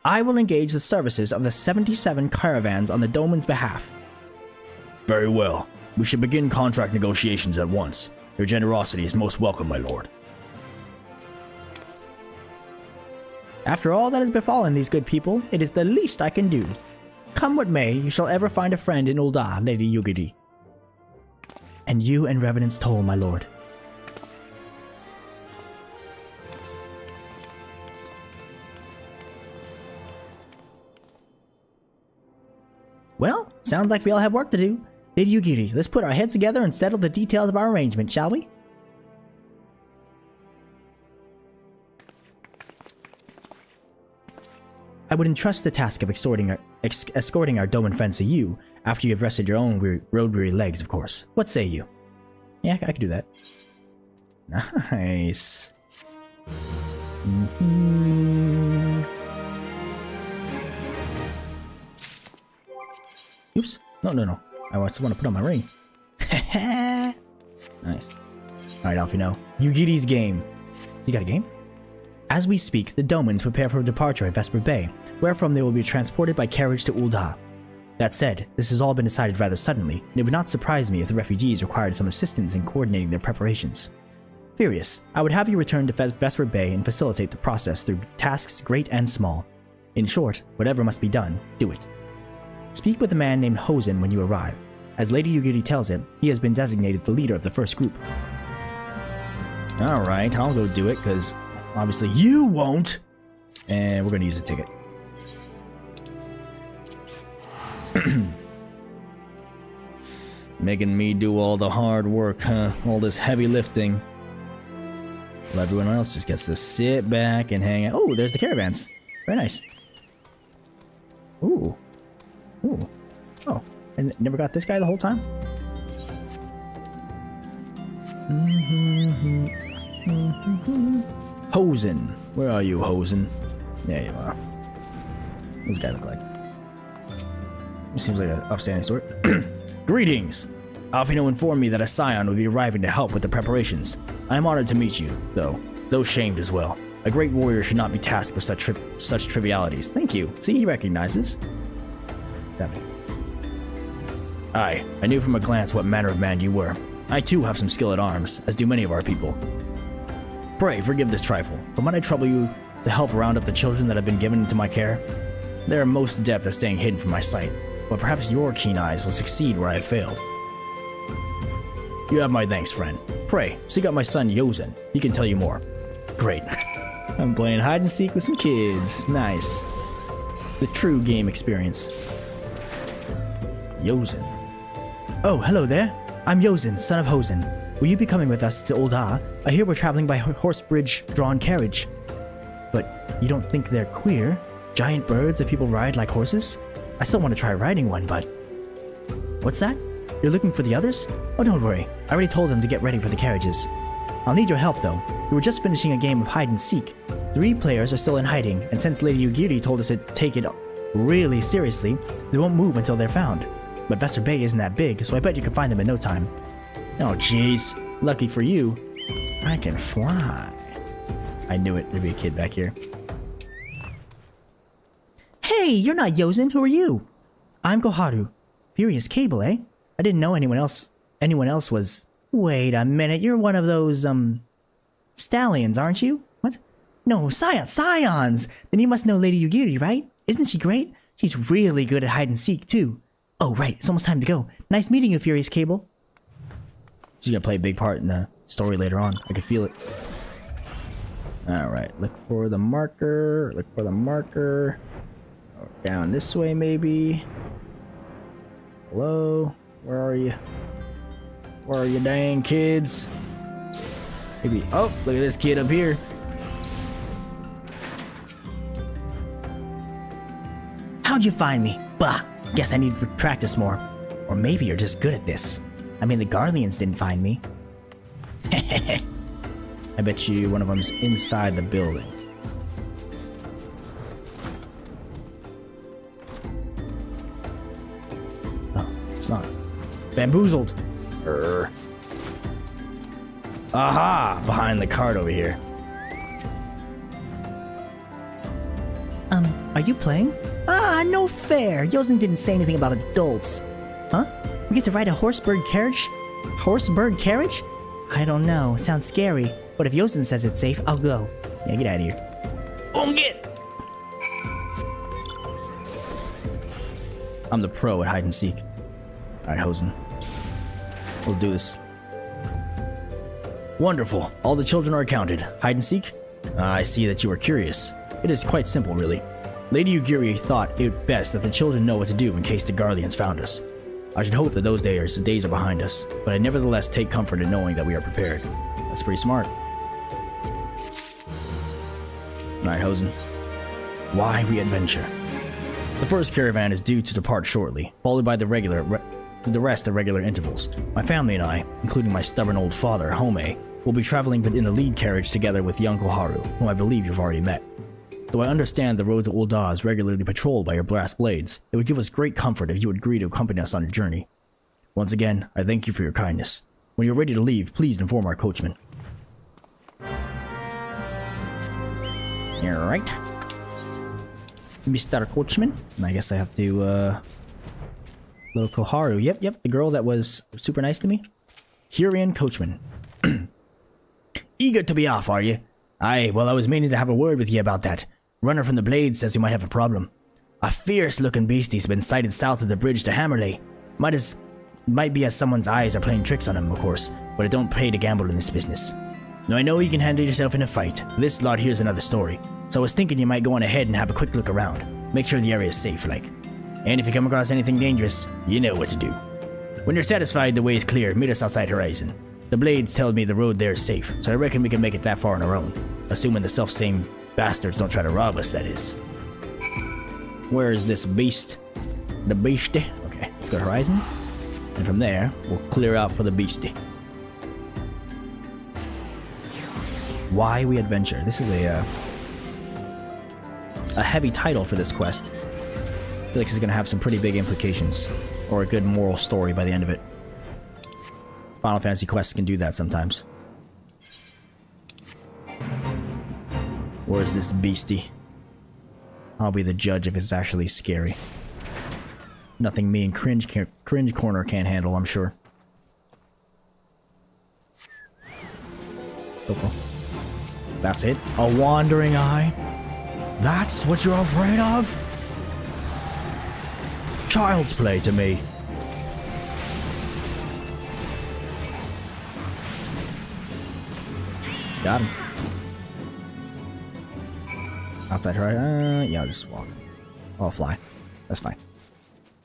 [SPEAKER 1] I will engage the services of the 77 caravans on the Doman's behalf.
[SPEAKER 6] Very well. We should begin contract negotiations at once. Your generosity is most welcome, my lord.
[SPEAKER 1] After all that has befallen these good people, it is the least I can do. Come what may, you shall ever find a friend in Ul'dah, Lady Yugiri. And you and Revenant's Toll, my lord. Well, sounds like we all have work to do. Lady Yugiri, let's put our heads together and settle the details of our arrangement, shall we? I would entrust the task of escorting our Doman friends to you, after you have rested your own road-weary legs, of course. What say you? Yeah, I could do that. Nice. Oops. No. I just want to put on my ring. Nice. Alright, Alphino. Yugiri's game. You got a game? As we speak, the Domans prepare for departure at Vesper Bay, wherefrom they will be transported by carriage to Ul'dah. That said, this has all been decided rather suddenly, and it would not surprise me if the refugees required some assistance in coordinating their preparations. Furious, I would have you return to Vesper Bay and facilitate the process through tasks great and small. In short, whatever must be done, do it. Speak with a man named Hosen when you arrive. As Lady Yugiri tells him, he has been designated the leader of the first group. Alright, I'll go do it, because obviously you won't! And we're going to use a ticket. Making me do all the hard work, huh? All this heavy lifting. Well, everyone else just gets to sit back and hang out. Oh, there's the caravans. Very nice. Ooh. Ooh. Oh, and never got this guy the whole time? Hosen. Where are you, Hosen? There you are. What does this guy look like? He seems like an upstanding sort. Greetings! Alfino informed me that a scion would be arriving to help with the preparations. I am honored to meet you, though shamed as well. A great warrior should not be tasked with such trivialities. Thank you. See, he recognizes. What's happening? Aye, I knew from a glance what manner of man you were. I too have some skill at arms, as do many of our people. Pray, forgive this trifle, but might I trouble you to help round up the children that have been given into my care? They are most adept at staying hidden from my sight, but perhaps your keen eyes will succeed where I have failed. You have my thanks, friend. Pray, seek out my son Yozen. He can tell you more. Great. I'm playing hide and seek with some kids. Nice. The true game experience. Yozen. Oh, hello there. I'm Yozen, son of Hosen. Will you be coming with us to Ul'dah? I hear we're traveling by horse bridge drawn carriage. But you don't think they're queer? Giant birds that people ride like horses? I still want to try riding one, but... What's that? You're looking for the others? Oh, don't worry. I already told them to get ready for the carriages. I'll need your help, though. We were just finishing a game of hide and seek. 3 players are still in hiding, and since Lady Yugiri told us to take it really seriously, they won't move until they're found. But Vesper Bay isn't that big, so I bet you can find them in no time. Oh, jeez. Lucky for you, I can fly. I knew it. There'd be a kid back here. Hey, you're not Yozen. Who are you? I'm Koharu. Furious Cable, eh? I didn't know anyone else was... Wait a minute, you're one of those, stallions, aren't you? What? No, scions! Then you must know Lady Yugiri, right? Isn't she great? She's really good at hide and seek, too. Oh, right, it's almost time to go. Nice meeting you, Furious Cable. She's gonna play a big part in the story later on. I could feel it. Alright, look for the marker. Look for the marker. Down this way, maybe. Hello? Where are you? Where are you, dang kids? Maybe. Oh, look at this kid up here. How'd you find me? Bah! Guess I need to practice more. Or maybe you're just good at this. I mean, the Garleans didn't find me. I bet you one of them's inside the building. Oh, it's not. Bamboozled. Aha! Behind the cart over here. Are you playing? Ah, no fair! Yozen didn't say anything about adults. Huh? We get to ride a horsebird carriage? Horsebird carriage? I don't know. It sounds scary. But if Yozen says it's safe, I'll go. Yeah, get out of here. Oh, get! I'm the pro at hide and seek. Alright, Hosen. We'll do this. Wonderful. All the children are accounted. Hide and seek? I see that you are curious. It is quite simple, really. Lady Yugiri thought it best that the children know what to do in case the Garleans found us. I should hope that those days are behind us, but I nevertheless take comfort in knowing that we are prepared. That's pretty smart. Alright, Hosen. Why we adventure? The first caravan is due to depart shortly, followed by the rest at regular intervals. My family and I, including my stubborn old father, Home, will be traveling in the lead carriage together with young Koharu, whom I believe you've already met. Though I understand the road to Ul'dah is regularly patrolled by your brass blades, it would give us great comfort if you would agree to accompany us on your journey. Once again, I thank you for your kindness. When you're ready to leave, please inform our coachman. Alright. Mr. Coachman. I guess I have to, little Koharu. Yep, the girl that was super nice to me. Hurian Coachman. Eager to be off, are you? Aye, well, I was meaning to have a word with you about that.
[SPEAKER 6] Runner from the Blades says you might have a problem. A fierce-looking beastie's been sighted south of the bridge to Hammerley. Might be as someone's eyes are playing tricks on him, of course, but it don't pay to gamble in this business. Now I know you can handle yourself in a fight, but this lot here's another story, so I was thinking you might go on ahead and have a quick look around. Make sure the area is safe, like. And if you come across anything dangerous, you know what to do. When you're satisfied the way is clear, meet us outside Horizon. The Blades tell me the road there is safe, so I reckon we can make it that far on our own. Assuming the self-same bastards don't try to rob us, that is. Where is this beast? The beastie? Okay, let's go to Horizon. And from there, we'll clear out for the beastie. Why we adventure. This is a heavy title for this quest. I feel like it's gonna have some pretty big implications. Or a good moral story by the end of it. Final Fantasy quests can do that sometimes. Where's this beastie? I'll be the judge if it's actually scary. Nothing me and Cringe Corner can't handle, I'm sure. Okay. That's it? A wandering eye? That's what you're afraid of? Child's play to me. Got him. Outside her, yeah, I'll just walk. I'll fly. That's fine.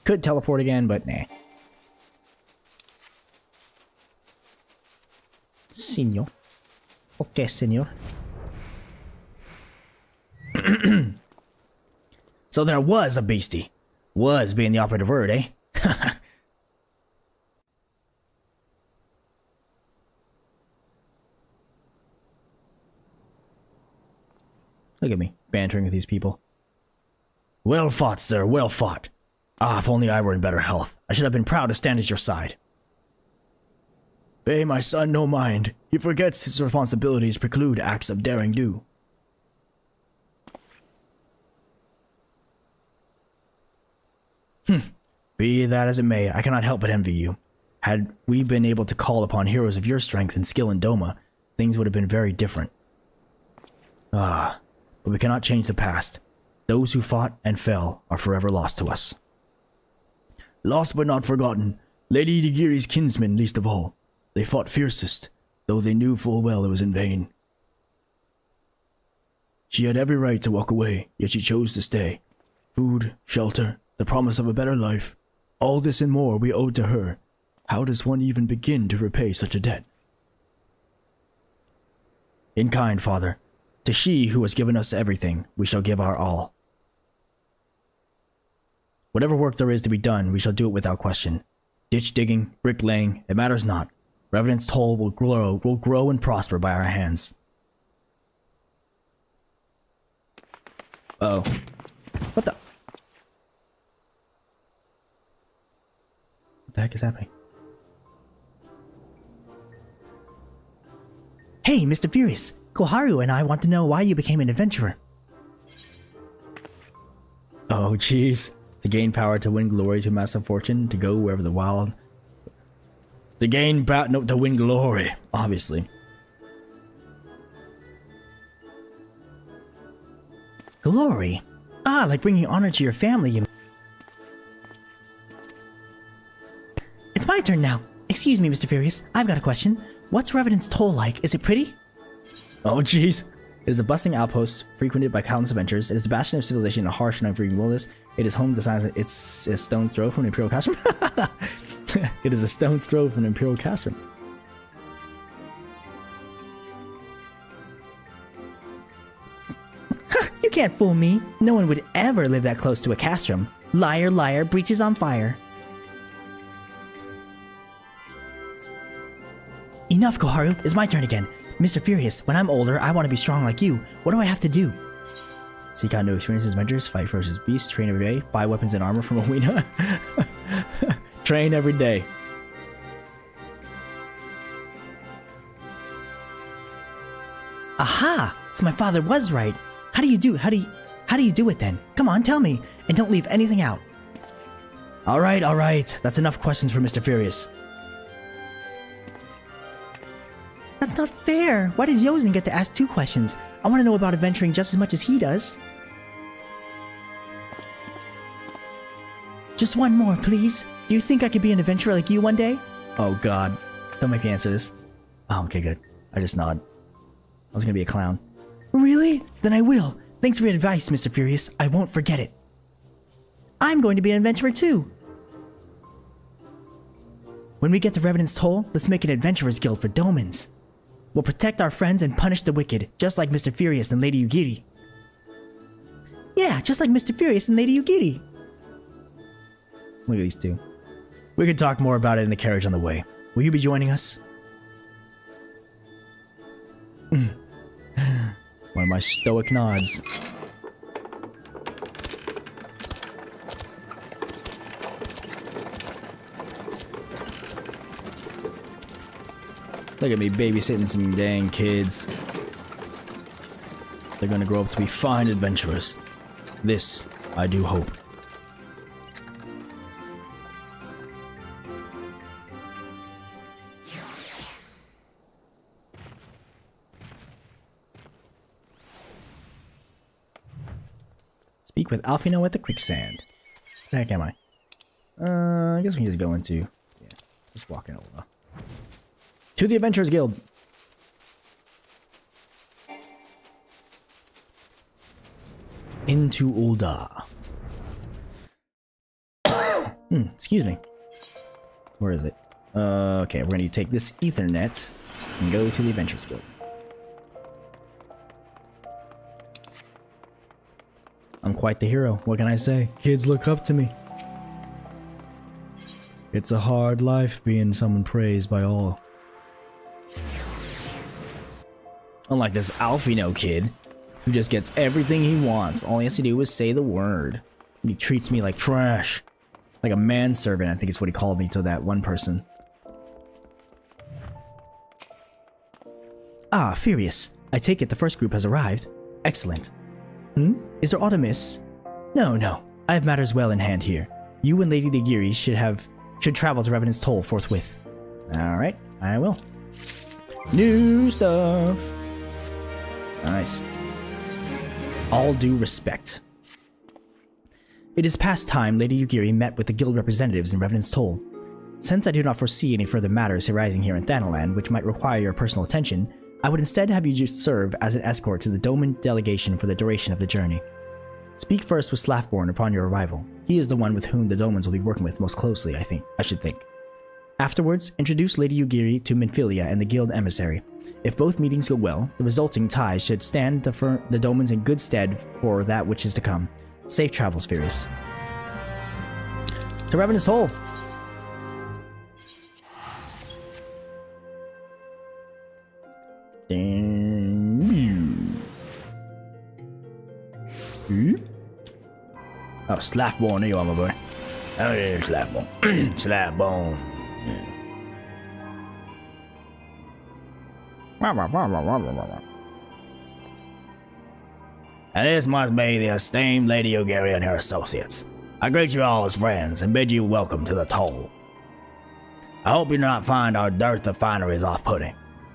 [SPEAKER 6] Could teleport again, but nah. Senor. Okay, senor. So there was a beastie. Was being the operative word, eh? Look at me, bantering with these people. Well fought, sir, well fought. Ah, if only I were in better health. I should have been proud to stand at your side. Pay my son no mind. He forgets his responsibilities preclude acts of daring do. Be that as it may, I cannot help but envy you. Had we been able to call upon heroes of your strength and skill in Doma, things would have been very different. But we cannot change the past. Those who fought and fell are forever lost to us. Lost but not forgotten, Lady Yugiri's kinsmen least of all. They fought fiercest, though they knew full well it was in vain. She had every right to walk away, yet she chose to stay. Food, shelter, the promise of a better life, all this and more we owed to her. How does one even begin to repay such a debt? In kind, Father. To she who has given us everything, we shall give our all. Whatever work there is to be done, we shall do it without question. Ditch digging, bricklaying, it matters not. Revenant's toll will grow and prosper by our hands. Uh-oh. What the heck is happening? Hey, Mr. Furious! Koharu and I want to know why you became an adventurer. Oh, jeez. To gain power, to win glory, to amass a fortune, to go wherever the wild... to win glory, obviously. Glory? Ah, like bringing honor to your family, you... It's my turn now. Excuse me, Mr. Furious. I've got a question. What's Revenant's Toll like? Is it pretty? Oh, jeez. It is a bustling outpost frequented by countless adventurers. It is a bastion of civilization in a harsh and unfreeing wilderness. It is home to science. It's a stone's throw from an Imperial Castrum. It is a stone's throw from an Imperial Castrum. You can't fool me. No one would ever live that close to a castrum. Liar, liar, breeches on fire. Enough, Koharu. It's my turn again. Mr. Furious, when I'm older, I want to be strong like you. What do I have to do? Seek out new experiences, adventures, fight ferocious beasts, train every day, buy weapons and armor from Owena. Train every day. Aha! So my father was right. How do you do it then? Come on, tell me, and don't leave anything out. All right. That's enough questions for Mr. Furious. That's not fair. Why does Yozen get to ask 2 questions? I want to know about adventuring just as much as he does.
[SPEAKER 1] Just one more, please. Do you think I could be an adventurer like you one day? Oh god. Don't make me answer this. Oh, okay, good. I just nod. I was gonna be a clown. Really? Then I will. Thanks for your advice, Mr. Furious. I won't forget it. I'm going to be an adventurer too. When we get to Revenant's Toll, let's make an adventurers guild for Domans. We'll protect our friends and punish the wicked, just like Mr. Furious and Lady Yugiri. Yeah, just like Mr. Furious and Lady Yugiri. Look at these two. We can talk more about it in the carriage on the way. Will you be joining us? One of my stoic nods. Look at me babysitting some dang kids. They're gonna grow up to be fine adventurers. This, I do hope. Speak with Alfino at the quicksand. Where the heck am I? I guess we can just go into... Yeah, just walking over. To the Adventurers Guild! Into Ul'dah. Excuse me. Where is it? Okay, we're gonna take this Ethernet and go to the Adventurers Guild. I'm quite the hero, what can I say? Kids look up to me. It's a hard life being someone praised by all. Unlike this Alfino kid, who just gets everything he wants. All he has to do is say the word. And he treats me like trash. Like a manservant, I think is what he called me to that one person. Ah, Furious. I take it the first group has arrived. Excellent. Is there aught amiss? No. I have matters well in hand here. You and Lady Yugiri should travel to Revenant's Toll forthwith. Alright, I will. New stuff. Nice. All due respect. It is past time Lady Yugiri met with the guild representatives in Revenant's Toll. Since I do not foresee any further matters arising here in Thanalan which might require your personal attention, I would instead have you just serve as an escort to the Doman delegation for the duration of the journey. Speak first with Slafborn upon your arrival. He is the one with whom the Domans will be working with most closely, I should think. Afterwards, introduce Lady Yugiri to Minfilia and the guild emissary. If both meetings go well, the resulting ties should stand the Domans in good stead for that which is to come. Safe travels, Furious. To Revenant's Toll! Oh, Slafborn, there you are, my boy. Oh yeah, Slafborn. Slafborn. Yeah. And this must be the esteemed Lady Yugiri and her associates. I greet you all as friends and bid you welcome to the Toll. I hope you do not find our dearth of fineries off-putting.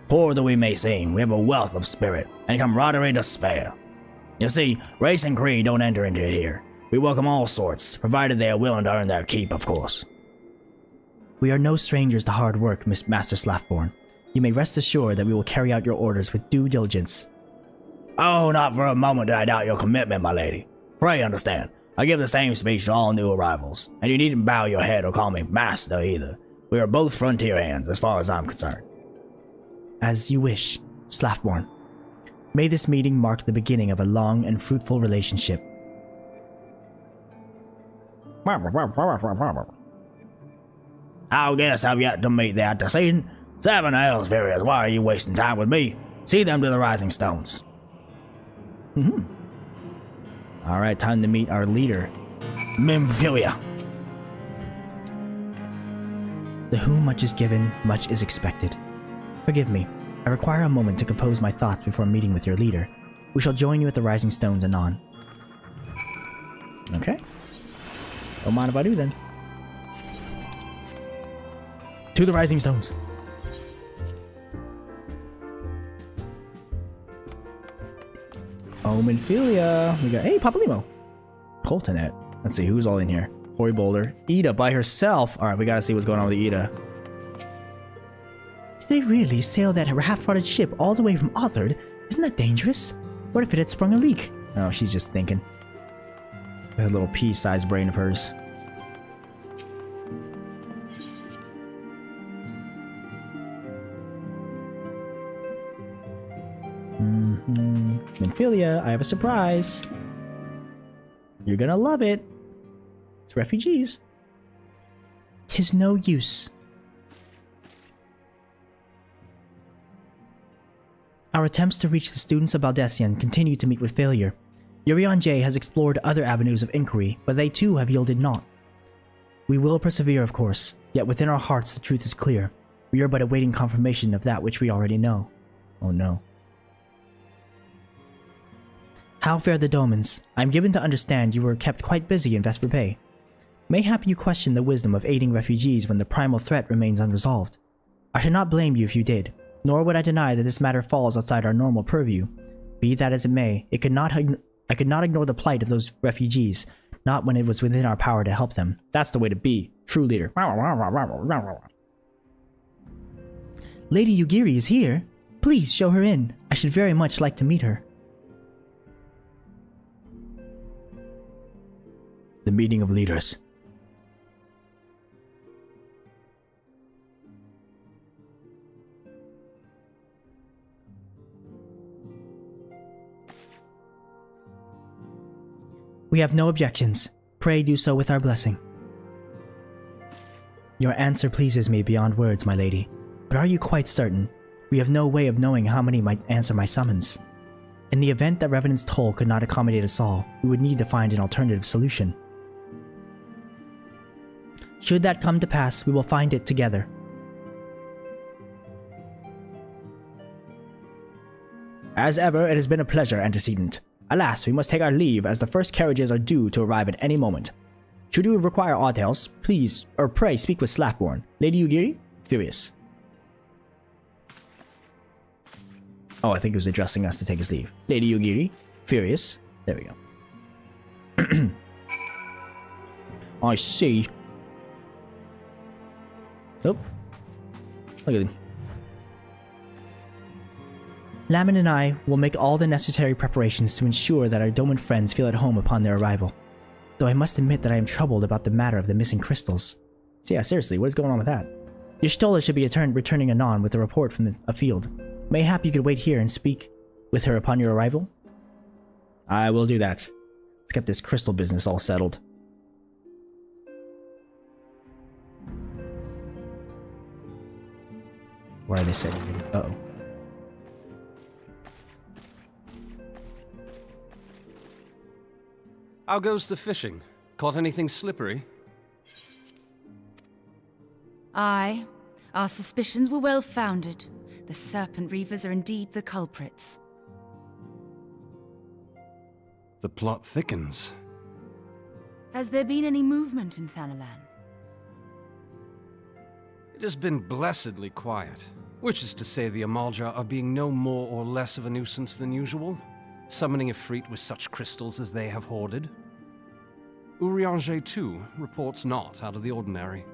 [SPEAKER 1] Poor though we may seem, we have a wealth of spirit and camaraderie to spare. You see, race and creed don't enter into it here. We welcome all sorts, provided they are willing to earn their keep, of course. We are no strangers to hard work, Master Slafborn. You may rest assured that we will carry out your orders with due diligence. Oh, not for a moment did I doubt your commitment, my lady. Pray understand, I give the same speech to all new arrivals, and you needn't bow your head or call me master either. We are both frontier hands, as far as I'm concerned. As you wish, Slafborn. May this meeting mark the beginning of a long and fruitful relationship. Our guests have yet to meet the antecedent. 7 hours, Furious, why are you wasting time with me? See them to the Rising Stones. Alright, time to meet our leader, Minfilia. To whom much is given, much is expected. Forgive me, I require a moment to compose my thoughts before meeting with your leader. We shall join you at the Rising Stones anon. Okay. Don't mind if I do then. To the Rising Stones. Oh, Minfilia. We got, hey, Papalimo. Coltonet. Let's see, who's all in here? Quarry Boulder. Ida by herself. Alright, we gotta see what's going on with Ida. Did they really sail that half-rotted ship all the way from Othard? Isn't that dangerous? What if it had sprung a leak? Oh, she's just thinking. That little pea-sized brain of hers. Minfilia, I have a surprise. You're gonna love it. It's refugees. 'Tis no use. Our attempts to reach the students of Baldessian continue to meet with failure. Yurion J has explored other avenues of inquiry, but they too have yielded naught. We will persevere, of course, yet within our hearts the truth is clear. We are but awaiting confirmation of that which we already know. Oh no. How fare the Domans? I am given to understand you were kept quite busy in Vesper Bay. Mayhap you question the wisdom of aiding refugees when the primal threat remains unresolved. I should not blame you if you did, nor would I deny that this matter falls outside our normal purview. Be that as it may, I could not ignore the plight of those refugees, not when it was within our power to help them. That's the way to be. True leader. Lady Yugiri is here. Please show her in. I should very much like to meet her.
[SPEAKER 6] The meeting of leaders.
[SPEAKER 1] We have no objections. Pray do so with our blessing. Your answer pleases me beyond words, my lady. But are you quite certain? We have no way of knowing how many might answer my summons. In the event that Revenant's toll could not accommodate us all, we would need to find an alternative solution. Should that come to pass, we will find it together.
[SPEAKER 6] As ever, it has been a pleasure, Antecedent. Alas, we must take our leave as the first carriages are due to arrive at any moment. Should you require aught else, please, or pray speak with Slackborn. Lady Yugiri? Furious. Oh, I think he was addressing us to take his leave. Lady Yugiri? Furious. There we go. I see. Oh. Look at him.
[SPEAKER 1] Lamin and I will make all the necessary preparations to ensure that our Doman friends feel at home upon their arrival. Though I must admit that I am troubled about the matter of the missing crystals.
[SPEAKER 6] So yeah, seriously, what is going on with that?
[SPEAKER 1] Your Stola should be returning anon with a report from a field. Mayhap you could wait here and speak with her upon your arrival?
[SPEAKER 6] I will do that. Let's get this crystal business all settled.
[SPEAKER 1] Where are they sitting? Uh-oh.
[SPEAKER 2] How goes the fishing? Caught anything slippery?
[SPEAKER 11] Aye. Our suspicions were well founded. The Serpent Reavers are indeed the culprits.
[SPEAKER 2] The plot thickens.
[SPEAKER 11] Has there been any movement in Thanalan?
[SPEAKER 2] It has been blessedly quiet, which is to say the Amalja are being no more or less of a nuisance than usual, summoning a fleet with such crystals as they have hoarded. Urianger, too, reports not out of the ordinary.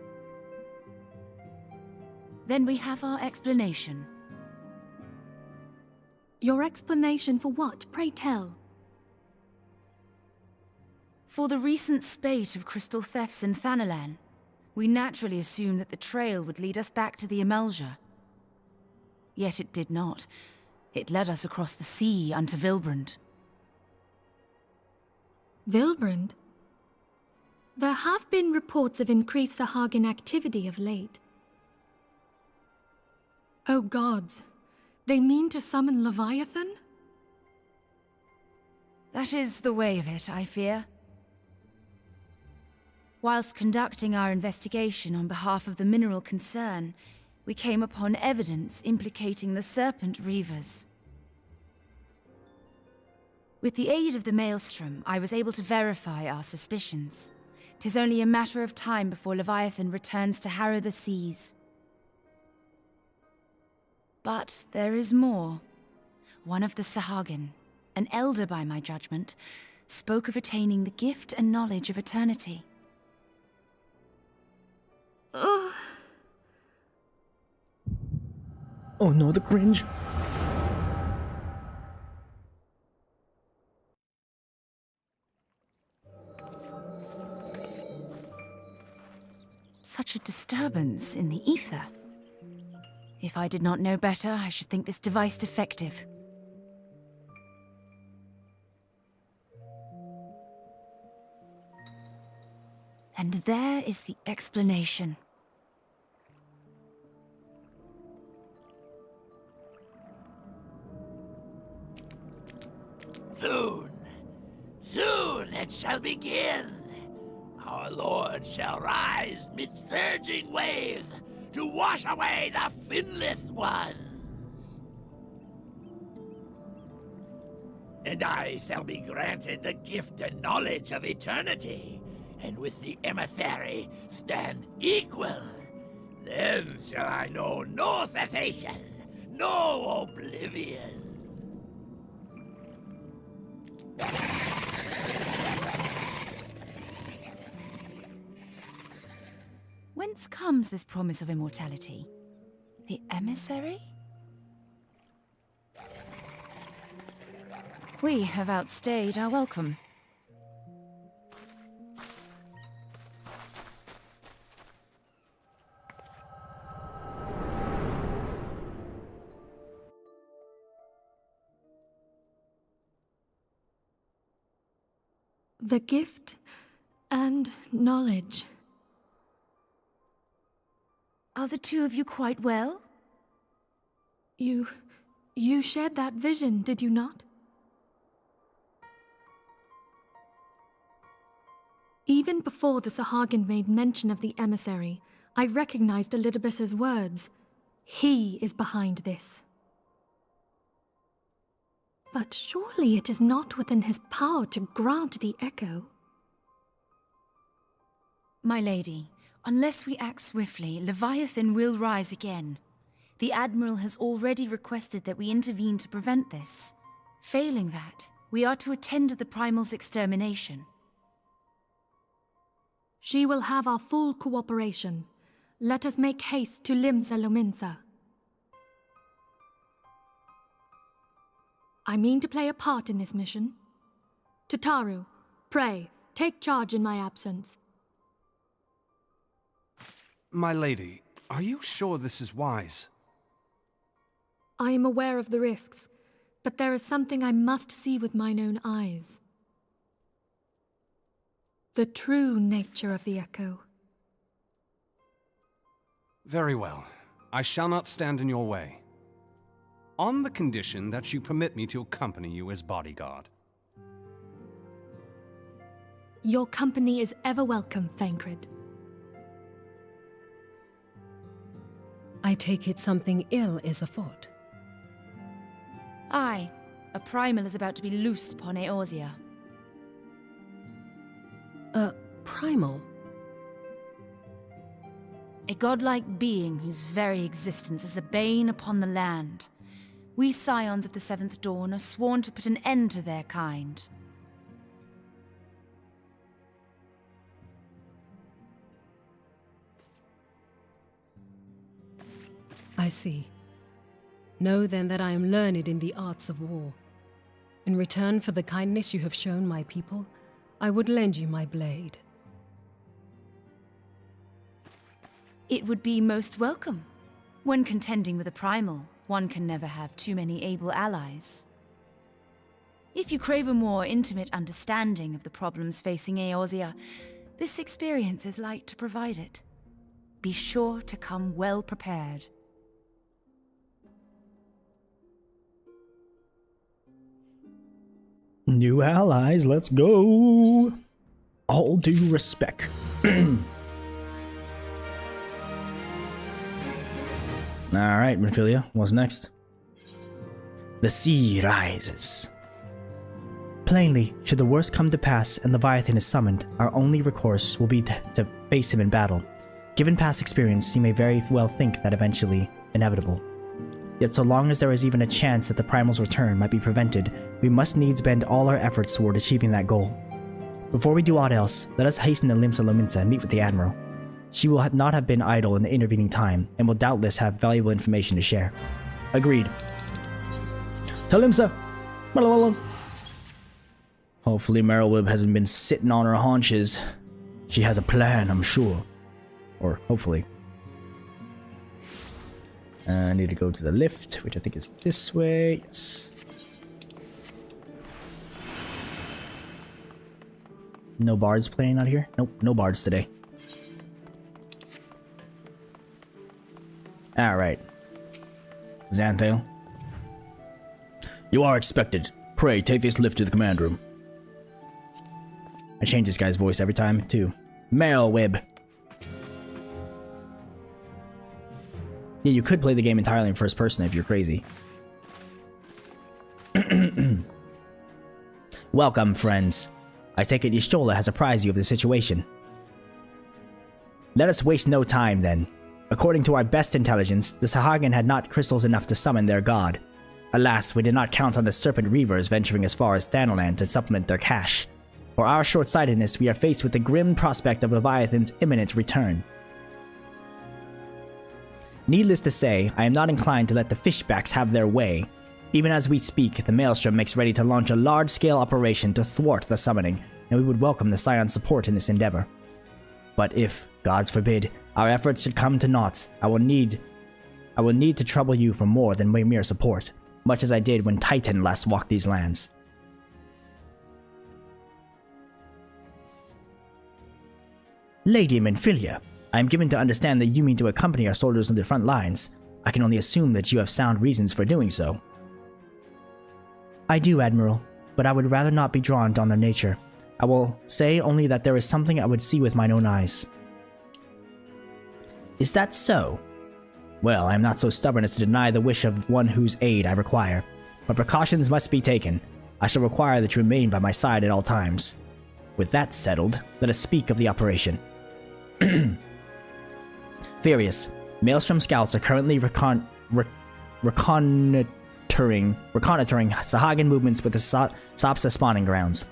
[SPEAKER 11] Then we have our explanation.
[SPEAKER 12] Your explanation for what, pray tell?
[SPEAKER 11] For the recent spate of crystal thefts in Thanalan, we naturally assumed that the trail would lead us back to the Amalja. Yet it did not. It led us across the sea unto Vilbrand.
[SPEAKER 12] Vilbrand? There have been reports of increased Sahagin activity of late. Oh gods, they mean to summon Leviathan?
[SPEAKER 11] That is the way of it, I fear. Whilst conducting our investigation on behalf of the mineral concern, we came upon evidence implicating the Serpent Reavers. With the aid of the Maelstrom, I was able to verify our suspicions. 'Tis only a matter of time before Leviathan returns to harrow the seas. But there is more. One of the Sahagin, an elder by my judgment, spoke of attaining the gift and knowledge of eternity.
[SPEAKER 6] Oh no, the cringe.
[SPEAKER 11] Such a disturbance in the ether. If I did not know better, I should think this device defective. And there is the explanation.
[SPEAKER 13] Soon it shall begin. Our Lord shall rise midst surging waves to wash away the finless ones. And I shall be granted the gift and knowledge of eternity, and with the emissary stand equal. Then shall I know no cessation, no oblivion.
[SPEAKER 11] Whence comes this promise of immortality? The emissary? We have outstayed our welcome.
[SPEAKER 12] The gift and knowledge.
[SPEAKER 11] Are the two of you quite well?
[SPEAKER 12] You shared that vision, did you not? Even before the Sahagin made mention of the emissary, I recognized Elidibus's words. He is behind this. But surely it is not within his power to grant the echo.
[SPEAKER 11] My lady, unless we act swiftly, Leviathan will rise again. The Admiral has already requested that we intervene to prevent this. Failing that, we are to attend to the Primal's extermination.
[SPEAKER 12] She will have our full cooperation. Let us make haste to Limsa Lominsa. I mean to play a part in this mission. Tataru, pray, take charge in my absence.
[SPEAKER 2] My lady, are you sure this is wise?
[SPEAKER 12] I am aware of the risks, but there is something I must see with mine own eyes. The true nature of the echo.
[SPEAKER 2] Very well. I shall not stand in your way. On the condition that you permit me to accompany you as bodyguard.
[SPEAKER 12] Your company is ever welcome, Thancred.
[SPEAKER 4] I take it something ill is afoot.
[SPEAKER 11] Aye, a Primal is about to be loosed upon Eorzea.
[SPEAKER 4] A primal?
[SPEAKER 11] A godlike being whose very existence is a bane upon the land. We scions of the Seventh Dawn are sworn to put an end to their kind.
[SPEAKER 4] I see. Know then that I am learned in the arts of war. In return for the kindness you have shown my people, I would lend you my blade.
[SPEAKER 11] It would be most welcome. When contending with a Primal, one can never have too many able allies. If you crave a more intimate understanding of the problems facing Eorzea, this experience is like to provide it. Be sure to come well prepared.
[SPEAKER 6] New allies, let's go! All due respect. Alright, Minfilia, what's next? The sea rises.
[SPEAKER 1] Plainly, should the worst come to pass and Leviathan is summoned, our only recourse will be to face him in battle. Given past experience, you may very well think that eventually inevitable. Yet so long as there is even a chance that the Primal's return might be prevented, we must needs bend all our efforts toward achieving that goal. Before we do aught else, let us hasten to Limsa Lominsa and meet with the Admiral. She will not have been idle in the intervening time, and will doubtless have valuable information to share. Agreed. Tell him so. Hopefully Merylwib hasn't been sitting on her haunches. She has a plan, I'm sure. Or hopefully. I need to go to the lift, which I think is this way. Yes. No bards playing out here? Nope, no bards today. Alright. Xanthale.
[SPEAKER 6] You are expected. Pray, take this lift to the command room.
[SPEAKER 1] I change this guy's voice every time, too. Merylwib. Yeah, you could play the game entirely in first person if you're crazy. Welcome, friends. I take it Y'shtola has apprised you of the situation. Let us waste no time, then. According to our best intelligence, the Sahagin had not crystals enough to summon their god. Alas, we did not count on the Serpent Reavers venturing as far as Thanalan to supplement their cache. For our short-sightedness, we are faced with the grim prospect of Leviathan's imminent return. Needless to say, I am not inclined to let the fishbacks have their way. Even as we speak, the Maelstrom makes ready to launch a large-scale operation to thwart the summoning, and we would welcome the Scion's support in this endeavor. But if, God forbid, our efforts should come to naught, I will need to trouble you for more than mere support, much as I did when Titan last walked these lands. Lady Minfilia, I am given to understand that you mean to accompany our soldiers on the front lines. I can only assume that you have sound reasons for doing so. I do, Admiral, but I would rather not be drawn on their nature. I will say only that there is something I would see with mine own eyes. Is that so? Well, I am not so stubborn as to deny the wish of one whose aid I require, but precautions must be taken. I shall require that you remain by my side at all times. With that settled, let us speak of the operation. Furious, Maelstrom scouts are currently reconnoitering Sahagin movements with the Sapsa spawning grounds.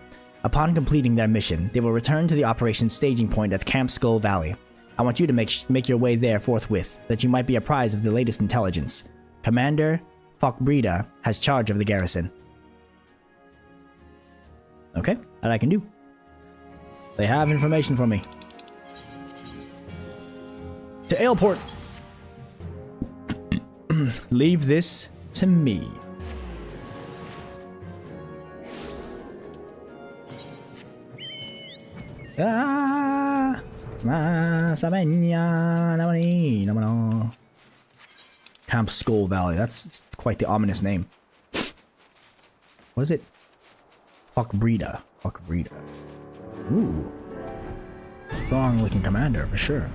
[SPEAKER 1] Upon completing their mission, they will return to the operation's staging point at Camp Skull Valley. I want you to make your way there forthwith, that you might be apprised of the latest intelligence. Commander Fokbrida has charge of the garrison. Okay, that I can do. They have information for me. To Aleport! Leave this to me. Camp Skull Valley. That's quite the ominous name. What is it? Fokbrida. Fokbrida. Ooh. Strong looking commander for sure.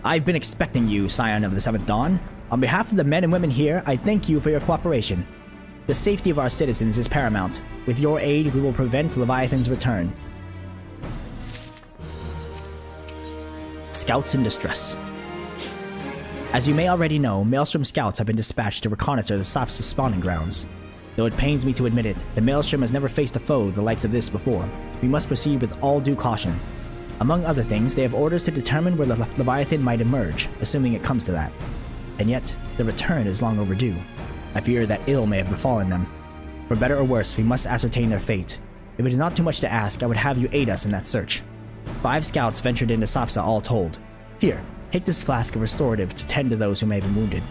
[SPEAKER 1] I've been expecting you, Scion of the Seventh Dawn. On behalf of the men and women here, I thank you for your cooperation. The safety of our citizens is paramount. With your aid, we will prevent Leviathan's return. Scouts in distress. As you may already know, Maelstrom scouts have been dispatched to reconnoiter the Sapsa spawning grounds. Though it pains me to admit it, the Maelstrom has never faced a foe the likes of this before. We must proceed with all due caution. Among other things, they have orders to determine where the Leviathan might emerge, assuming it comes to that. And yet, the return is long overdue. I fear that ill may have befallen them. For better or worse, we must ascertain their fate. If it is not too much to ask, I would have you aid us in that search. 5 scouts ventured into Sapsa all told. Here, take this flask of restorative to tend to those who may have been wounded.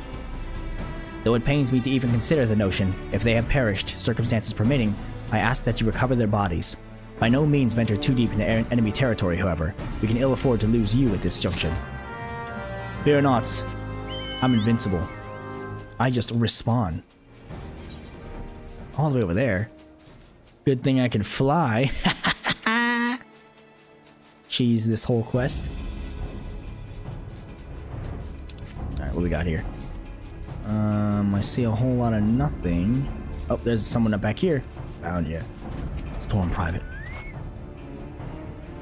[SPEAKER 1] Though it pains me to even consider the notion, if they have perished, circumstances permitting, I ask that you recover their bodies. By no means venture too deep into enemy territory, however. We can ill afford to lose you at this junction. Fear not. I'm invincible. I just respawn. All the way over there. Good thing I can fly. Cheese this whole quest. Alright, what we got here? I see a whole lot of nothing. Oh, there's someone up back here. Found you. Storm Private.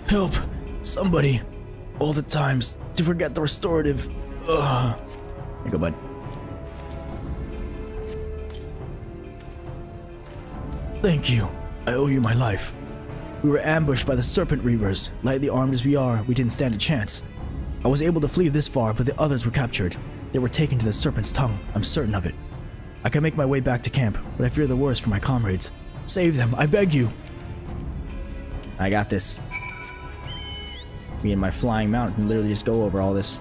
[SPEAKER 6] Help! Somebody! All the times to forget the restorative. Ugh.
[SPEAKER 1] Here you go, bud.
[SPEAKER 6] Thank you. I owe you my life. We were ambushed by the Serpent Reavers. Lightly armed as we are, we didn't stand a chance. I was able to flee this far, but the others were captured. They were taken to the Serpent's Tongue, I'm certain of it. I can make my way back to camp, but I fear the worst for my comrades. Save them, I beg you!
[SPEAKER 1] I got this. Me and my flying mount can literally just go over all this.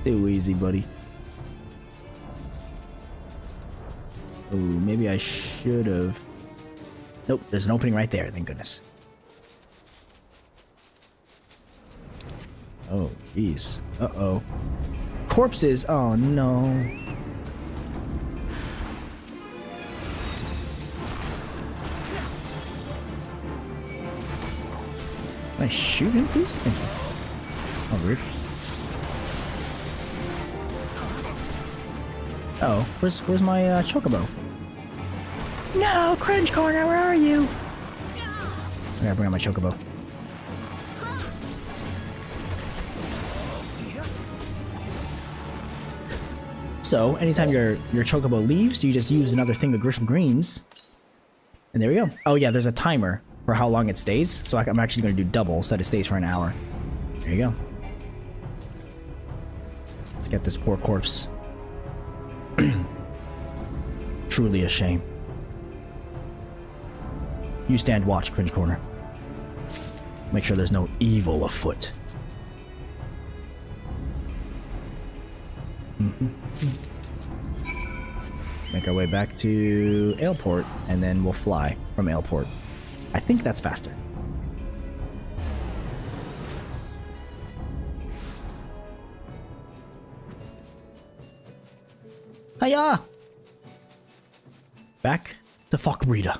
[SPEAKER 1] Too easy, buddy. Oh, maybe I should have. Nope, there's an opening right there, thank goodness. Oh, jeez. Uh-oh. Corpses! Oh, no. Can I shoot him, please? Thank you. Oh, weird. Oh, where's my chocobo? No, Cringe Corner, where are you? I gotta bring out my chocobo. So, anytime your chocobo leaves, you just use another thing of Grisham Greens. And there we go. Oh yeah, there's a timer for how long it stays, so I'm actually going to do double, so that it stays for an hour. There you go. Let's get this poor corpse. Truly a shame. You stand watch, Cringe Corner. Make sure there's no evil afoot. Make our way back to Aleport, and then we'll fly from Aleport. I think that's faster. Hiya! Back to Falkbreda.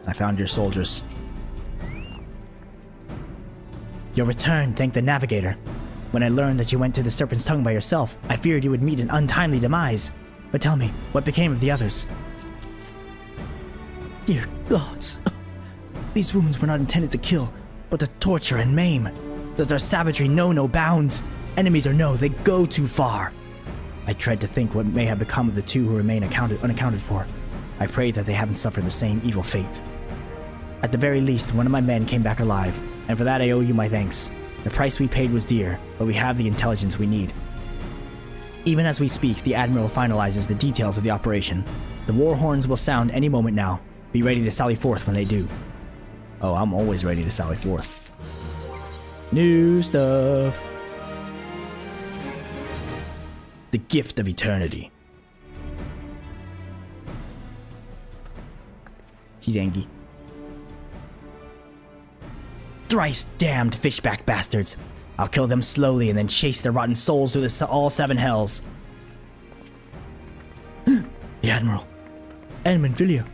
[SPEAKER 1] I found your soldiers. Your return, thank the Navigator. When I learned that you went to the Serpent's Tongue by yourself, I feared you would meet an untimely demise. But tell me, what became of the others? Dear gods. These wounds were not intended to kill, but to torture and maim. Does their savagery know no bounds? Enemies or no, they go too far. I dread to think what may have become of the two who remain unaccounted for. I pray that they haven't suffered the same evil fate. At the very least, one of my men came back alive, and for that I owe you my thanks. The price we paid was dear, but we have the intelligence we need. Even as we speak, the Admiral finalizes the details of the operation. The war horns will sound any moment now. Be ready to sally forth when they do. Oh, I'm always ready to sally forth. New stuff. The Gift of Eternity. She's angry. Thrice damned fishback bastards. I'll kill them slowly and then chase their rotten souls through all seven hells. The Admiral. Edmund Villiers.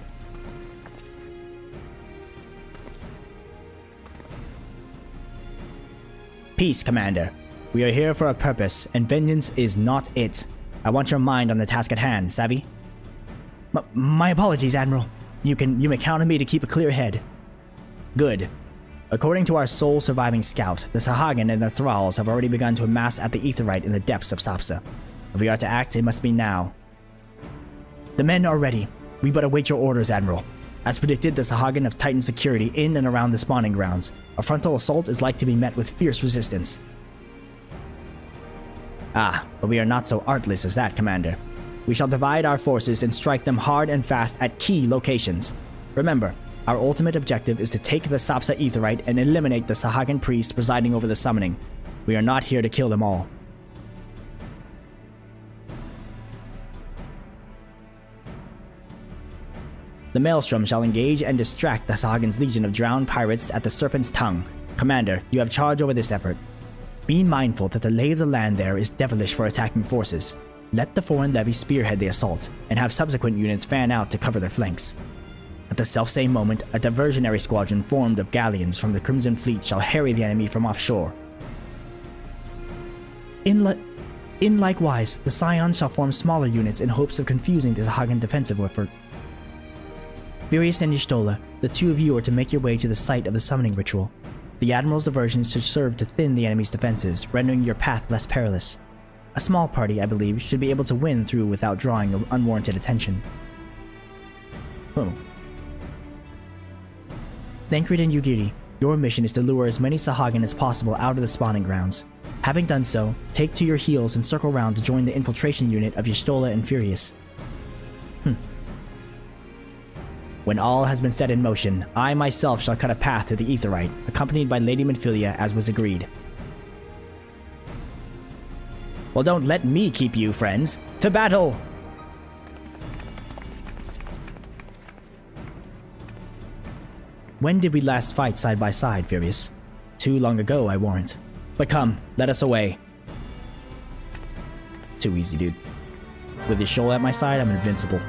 [SPEAKER 1] Peace, Commander. We are here for a purpose, and vengeance is not it. I want your mind on the task at hand, savvy? My apologies, Admiral. You may count on me to keep a clear head. Good. According to our sole surviving scout, the Sahagin and the Thralls have already begun to amass at the Aetheryte in the depths of Sapsa. If we are to act, it must be now. The men are ready. We but await your orders, Admiral. As predicted, the Sahagin have tightened security in and around the spawning grounds. A frontal assault is like to be met with fierce resistance. Ah, but we are not so artless as that, Commander. We shall divide our forces and strike them hard and fast at key locations. Remember, our ultimate objective is to take the Sapsa Aetheryte and eliminate the Sahagin priest presiding over the summoning. We are not here to kill them all. The Maelstrom shall engage and distract the Sahagin's legion of drowned pirates at the Serpent's Tongue. Commander, you have charge over this effort. Be mindful that the lay of the land there is devilish for attacking forces. Let the foreign levy spearhead the assault, and have subsequent units fan out to cover their flanks. At the selfsame moment, a diversionary squadron formed of galleons from the Crimson Fleet shall harry the enemy from offshore. In likewise, the Scions shall form smaller units in hopes of confusing the Sahagin defensive effort. Virius and Y'shtola, the two of you are to make your way to the site of the summoning ritual. The Admiral's diversions should serve to thin the enemy's defenses, rendering your path less perilous. A small party, I believe, should be able to win through without drawing unwarranted attention. Thancred and Yugiri, your mission is to lure as many Sahagin as possible out of the spawning grounds. Having done so, take to your heels and circle round to join the infiltration unit of Y'shtola and Furious. When all has been set in motion, I myself shall cut a path to the Aetheryte, accompanied by Lady Minfilia as was agreed. Well, don't let me keep you, friends. To battle! When did we last fight side by side, Furious? Too long ago, I warrant. But come, let us away. Too easy, dude. With the shoal at my side, I'm invincible.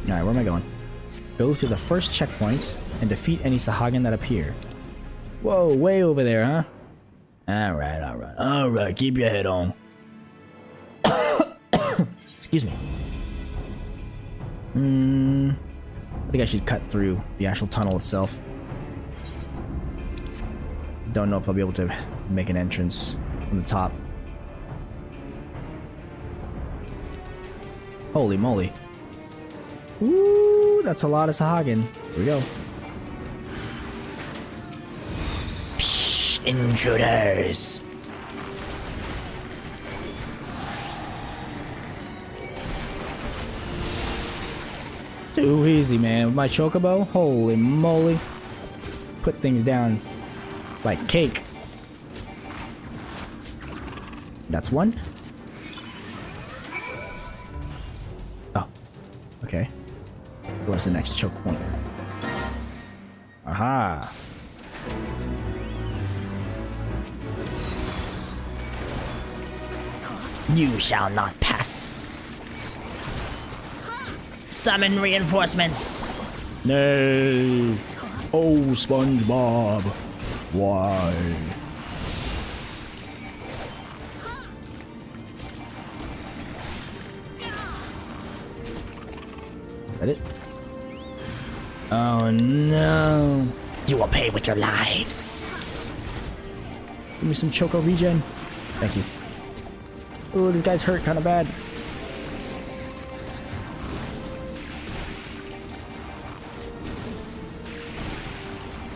[SPEAKER 1] Alright, where am I going? Go through the first checkpoints and defeat any Sahagin that appear. Whoa, way over there, huh? Alright, keep your head on. Excuse me. I think I should cut through the actual tunnel itself. Don't know if I'll be able to make an entrance from the top. Holy moly. Ooh, that's a lot of Sahagin. Here we go. Psh, intruders! Too easy, man. With my chocobo? Holy moly. Put things down like cake. That's one. Oh. Okay. Where's the next choke point? Aha. You shall not pass. Summon reinforcements. Nay. Oh, SpongeBob. Why? Is that it? Oh no. You will pay with your lives. Give me some Choco regen. Thank you. Oh, this guy's hurt kind of bad.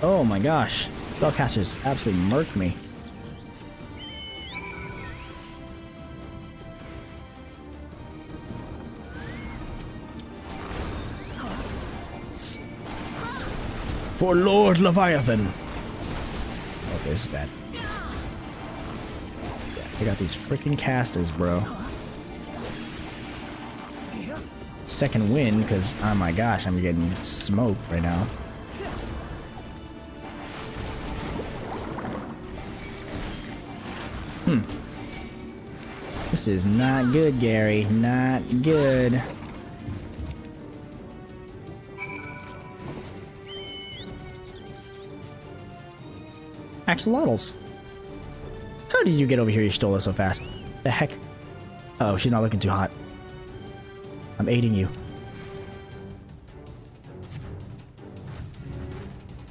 [SPEAKER 1] Oh my gosh. Spellcasters absolutely murked me.
[SPEAKER 6] For Lord Leviathan.
[SPEAKER 1] Okay, this is bad. Take out these freaking casters, bro. Second win, because, oh my gosh, I'm getting smoked right now. This is not good, Gary. Not good. Axolotls. How did you get over here, Y'shtola, so fast? The heck? Oh, she's not looking too hot. I'm aiding you.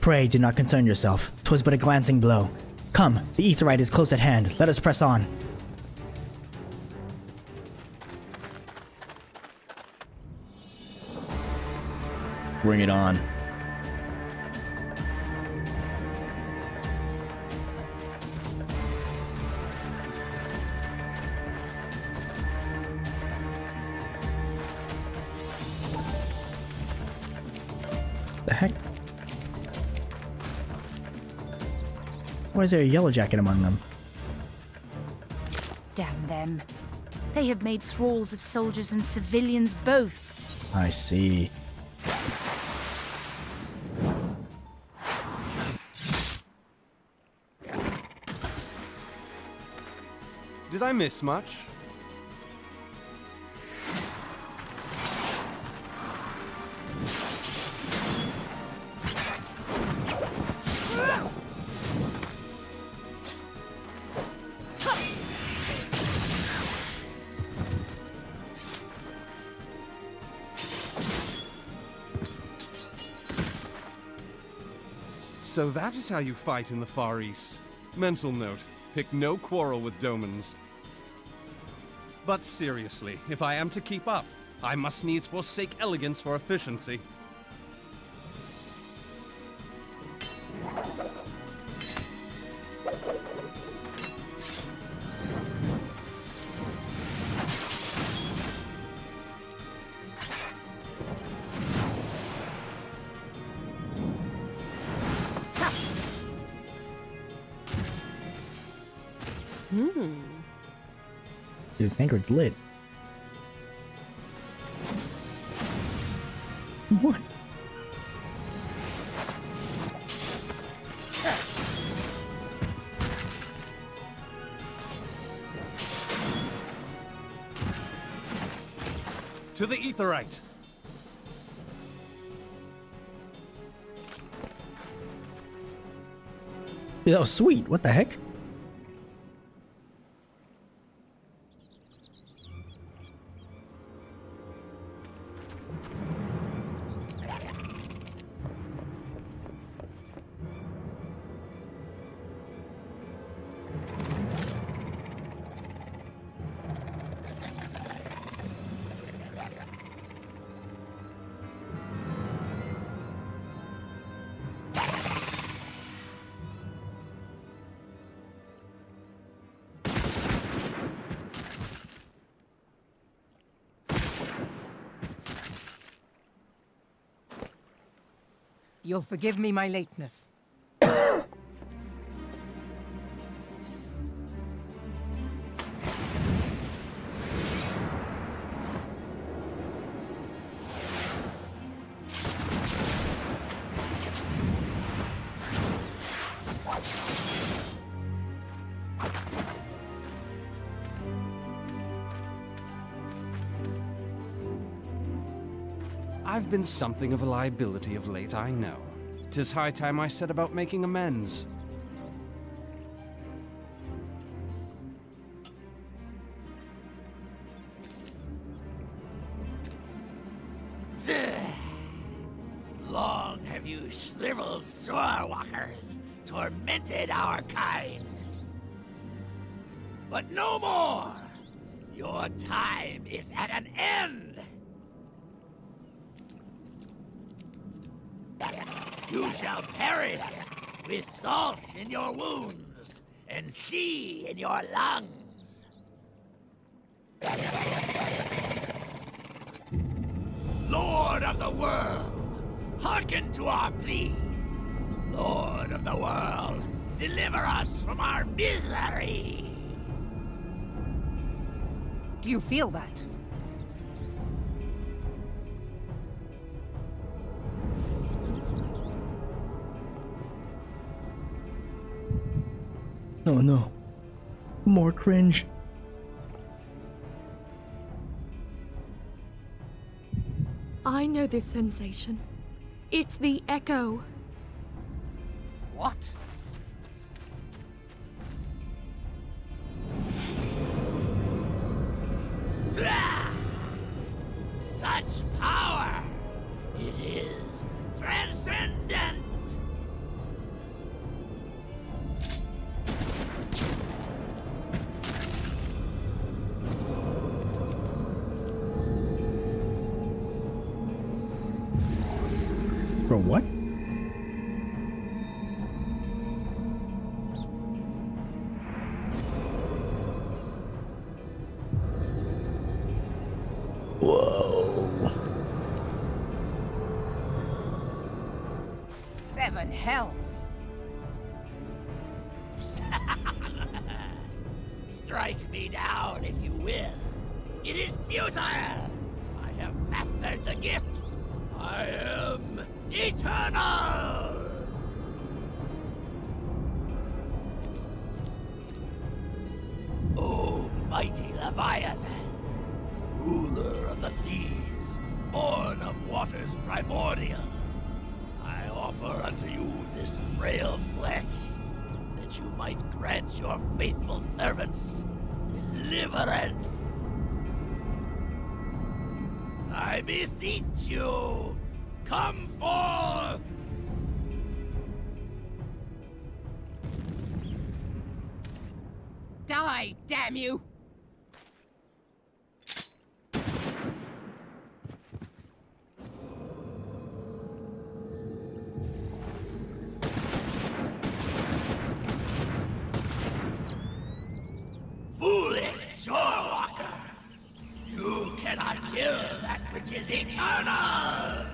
[SPEAKER 1] Pray, do not concern yourself. 'Twas but a glancing blow. Come, the Aetheryte is close at hand. Let us press on.
[SPEAKER 6] Bring it on.
[SPEAKER 1] The heck? Why is there a yellow jacket among them?
[SPEAKER 11] Damn them. They have made thralls of soldiers and civilians both.
[SPEAKER 1] I see.
[SPEAKER 2] Did I miss much? So that is how you fight in the Far East. Mental note, pick no quarrel with Domans. But seriously, if I am to keep up, I must needs forsake elegance for efficiency.
[SPEAKER 1] Dude, Tancred's lit. What?
[SPEAKER 2] To the Aetheryte!
[SPEAKER 1] Dude, that was sweet. What the heck?
[SPEAKER 14] You'll forgive me my lateness.
[SPEAKER 2] I've been something of a liability of late, I know. 'Tis high time I set about making amends.
[SPEAKER 13] Long have you shriveled swordwalkers tormented our kind. But no more! Your time is at an end! You shall perish with salt in your wounds and sea in your lungs. Lord of the world, hearken to our plea. Lord of the world, deliver us from our misery.
[SPEAKER 14] Do you feel that?
[SPEAKER 1] Oh no. More cringe.
[SPEAKER 12] I know this sensation. It's the echo.
[SPEAKER 10] What?
[SPEAKER 13] Such power! It is transcendent!
[SPEAKER 1] Bro, what? Whoa.
[SPEAKER 14] 7 hells.
[SPEAKER 13] Strike me down if you will. It is futile! I have mastered the gift. I am eternal! O mighty Leviathan, ruler of the seas, born of waters primordial, I offer unto you this frail flesh, that you might grant your faithful servants deliverance. I beseech you, come forth!
[SPEAKER 14] Die, damn you!
[SPEAKER 13] Foolish shorewalker! You cannot kill that which is eternal!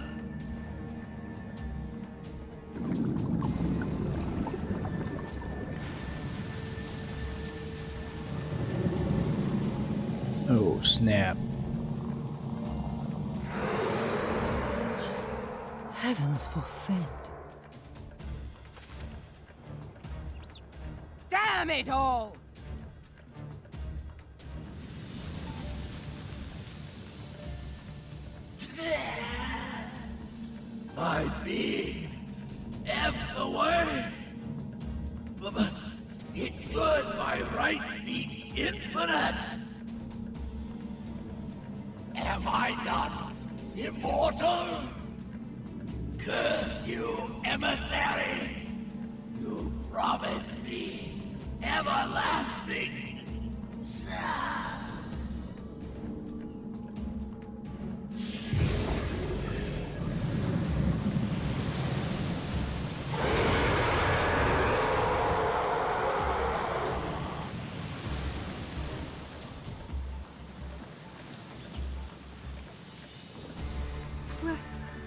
[SPEAKER 6] Oh, snap.
[SPEAKER 4] Heavens forfend.
[SPEAKER 14] Damn it all!
[SPEAKER 13] My being ebb the way. But it should by right be infinite. Am I not immortal? Curse you, emissary! You promised me everlasting.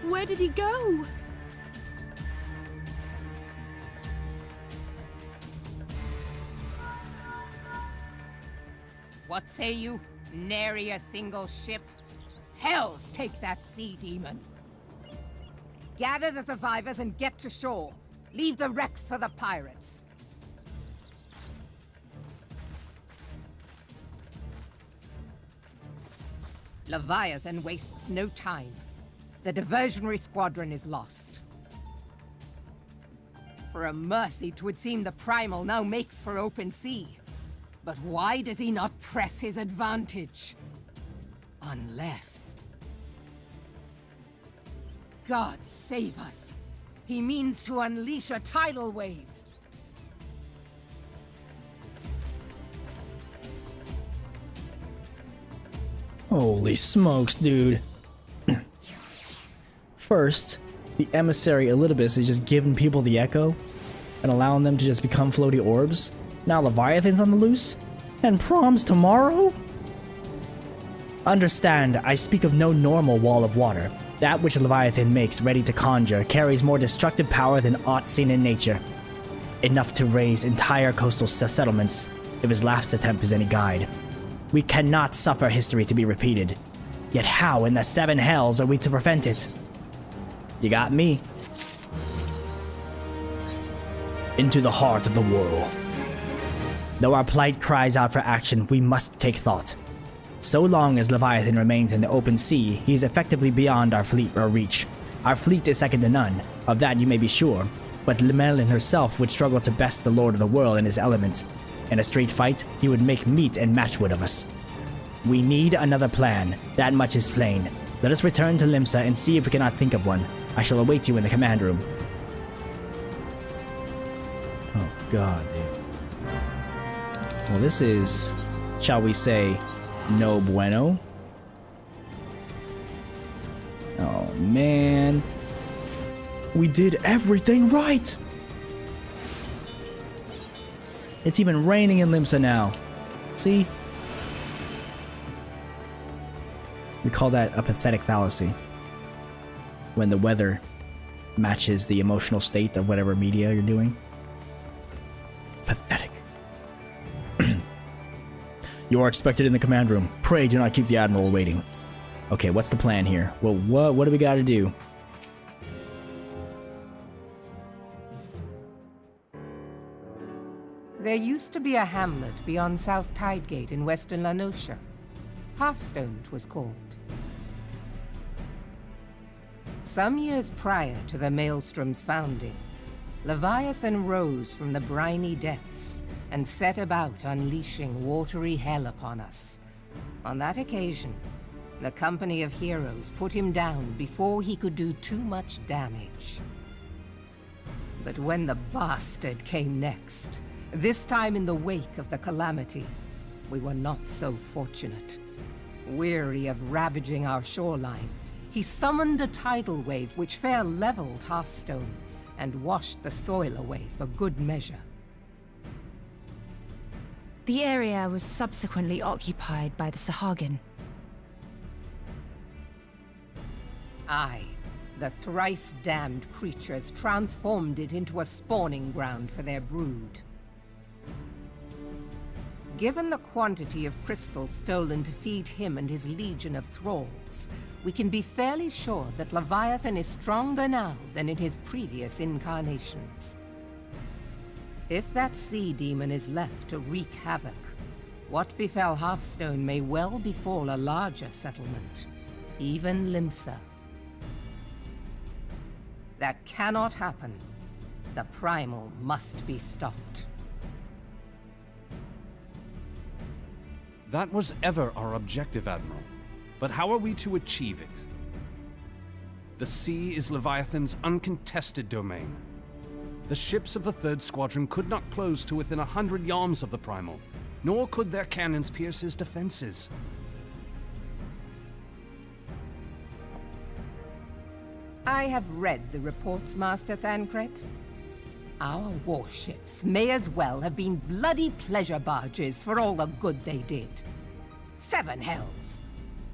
[SPEAKER 12] Where did he go?
[SPEAKER 14] What say you? Nary a single ship? Hells take that sea demon! Gather the survivors and get to shore. Leave the wrecks for the pirates. Leviathan wastes no time. The diversionary squadron is lost. For a mercy, 'twould seem the Primal now makes for open sea. But why does he not press his advantage? Unless... God save us! He means to unleash a tidal wave.
[SPEAKER 6] Holy smokes, dude. First, the emissary Elidibus is just giving people the echo and allowing them to just become floaty orbs. Now Leviathan's on the loose? And prom's tomorrow? Understand, I speak of no normal wall of water. That which Leviathan makes ready to conjure carries more destructive power than aught seen in nature. Enough to raise entire coastal settlements, if his last attempt is any guide. We cannot suffer history to be repeated. Yet how in the seven hells are we to prevent it? You got me. Into the heart of the Whorl. Though our plight cries out for action, we must take thought. So long as Leviathan remains in the open sea, he is effectively beyond our fleet or reach. Our fleet is second to none, of that you may be sure, but Lemelin herself would struggle to best the Lord of the World in his element. In a straight fight, he would make meat and matchwood of us. We need another plan, that much is plain. Let us return to Limsa and see if we cannot think of one. I shall await you in the command room. Oh god, dude. Well, this is, shall we say, no bueno. Oh man. We did everything right! It's even raining in Limsa now. See? We call that a pathetic fallacy. When the weather matches the emotional state of whatever media you're doing. Pathetic. You are expected in the command room. Pray do not keep the Admiral waiting. Okay, what's the plan here? Well, what do we gotta do?
[SPEAKER 14] There used to be a hamlet beyond South Tidegate in western Lanosha. Halfstone 'twas called. Some years prior to the Maelstrom's founding, Leviathan rose from the briny depths and set about unleashing watery hell upon us. On that occasion, the company of heroes put him down before he could do too much damage. But when the bastard came next, This time in the wake of the calamity, we were not so fortunate. Weary of ravaging our shoreline, he summoned a tidal wave which fair leveled Hearthstone and washed the soil away for good measure.
[SPEAKER 11] The area was subsequently occupied by the Sahagin.
[SPEAKER 14] Aye, the thrice-damned creatures transformed it into a spawning ground for their brood. Given the quantity of crystals stolen to feed him and his legion of thralls, we can be fairly sure that Leviathan is stronger now than in his previous incarnations. If that sea demon is left to wreak havoc, what befell Hearthstone may well befall a larger settlement, even Limsa. That cannot happen. The primal must be stopped.
[SPEAKER 2] That was ever our objective, Admiral. But how are we to achieve it? The sea is Leviathan's uncontested domain. The ships of the 3rd Squadron could not close to within 100 yards of the Primal, nor could their cannons pierce his defenses.
[SPEAKER 14] I have read the reports, Master Thancred. Our warships may as well have been bloody pleasure barges for all the good they did. 7 hells!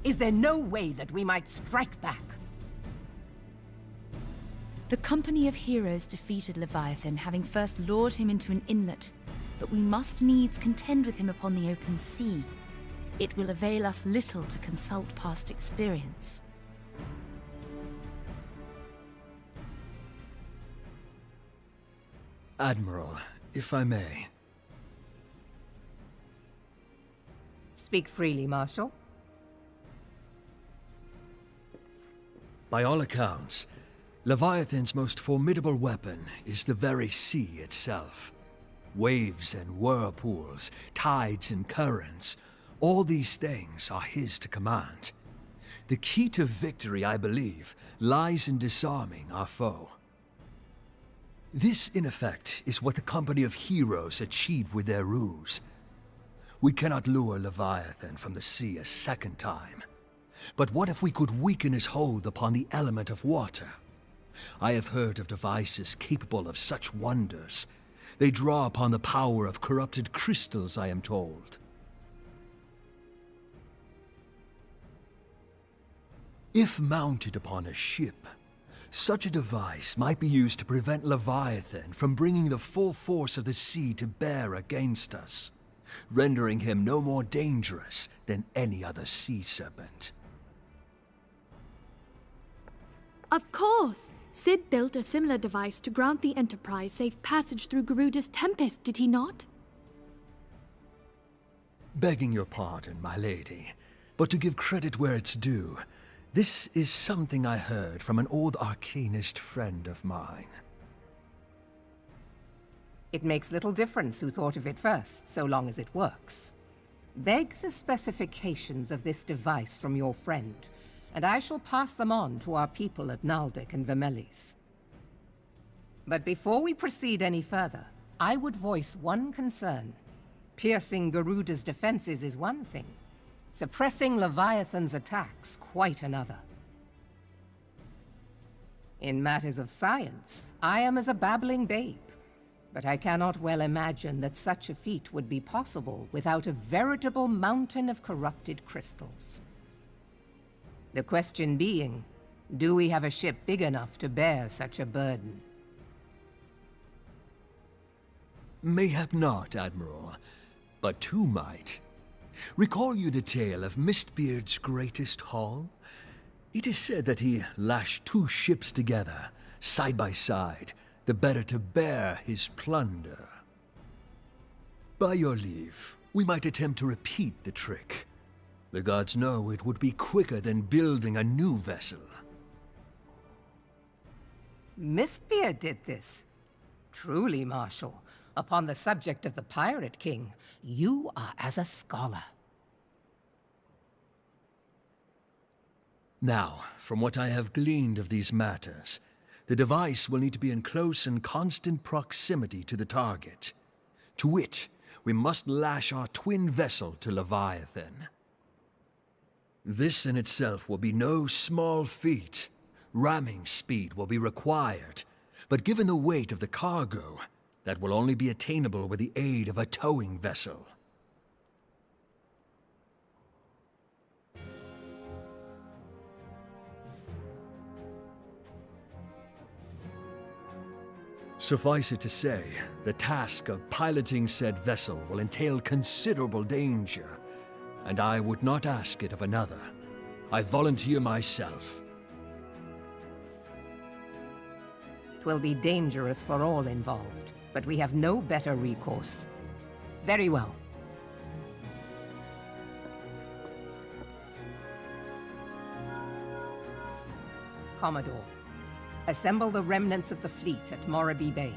[SPEAKER 14] Is there no way that we might strike back?
[SPEAKER 11] The company of heroes defeated Leviathan, having first lured him into an inlet, but we must needs contend with him upon the open sea. It will avail us little to consult past experience.
[SPEAKER 15] Admiral, if I may.
[SPEAKER 14] Speak freely, Marshal.
[SPEAKER 15] By all accounts, Leviathan's most formidable weapon is the very sea itself. Waves and whirlpools, tides and currents, all these things are his to command. The key to victory, I believe, lies in disarming our foe. This, in effect, is what the company of heroes achieved with their ruse. We cannot lure Leviathan from the sea a second time. But what if we could weaken his hold upon the element of water? I have heard of devices capable of such wonders. They draw upon the power of corrupted crystals, I am told. If mounted upon a ship, such a device might be used to prevent Leviathan from bringing the full force of the sea to bear against us, rendering him no more dangerous than any other sea serpent.
[SPEAKER 12] Of course! Sid built a similar device to grant the Enterprise safe passage through Garuda's Tempest, did he not?
[SPEAKER 15] Begging your pardon, my lady, but to give credit where it's due, this is something I heard from an old arcanist friend of mine.
[SPEAKER 14] It makes little difference who thought of it first, so long as it works. Beg the specifications of this device from your friend, and I shall pass them on to our people at Naldic and Vermelis. But before we proceed any further, I would voice one concern. Piercing Garuda's defenses is one thing. Suppressing Leviathan's attacks, quite another. In matters of science, I am as a babbling babe, but I cannot well imagine that such a feat would be possible without a veritable mountain of corrupted crystals. The question being, do we have a ship big enough to bear such a burden?
[SPEAKER 15] Mayhap not, Admiral, but two might. Recall you the tale of Mistbeard's greatest haul? It is said that he lashed 2 ships together, side by side, the better to bear his plunder. By your leave, we might attempt to repeat the trick. The gods know it would be quicker than building a new vessel.
[SPEAKER 14] Mistbeard did this. Truly, Marshal, upon the subject of the Pirate King, you are as a scholar.
[SPEAKER 15] Now, from what I have gleaned of these matters, the device will need to be in close and constant proximity to the target. To wit, we must lash our twin vessel to Leviathan. This in itself will be no small feat. Ramming speed will be required, but given the weight of the cargo, that will only be attainable with the aid of a towing vessel. Suffice it to say, the task of piloting said vessel will entail considerable danger, and I would not ask it of another. I volunteer myself.
[SPEAKER 14] 'Twill be dangerous for all involved, but we have no better recourse. Very well. Commodore, assemble the remnants of the fleet at Morabee Bay.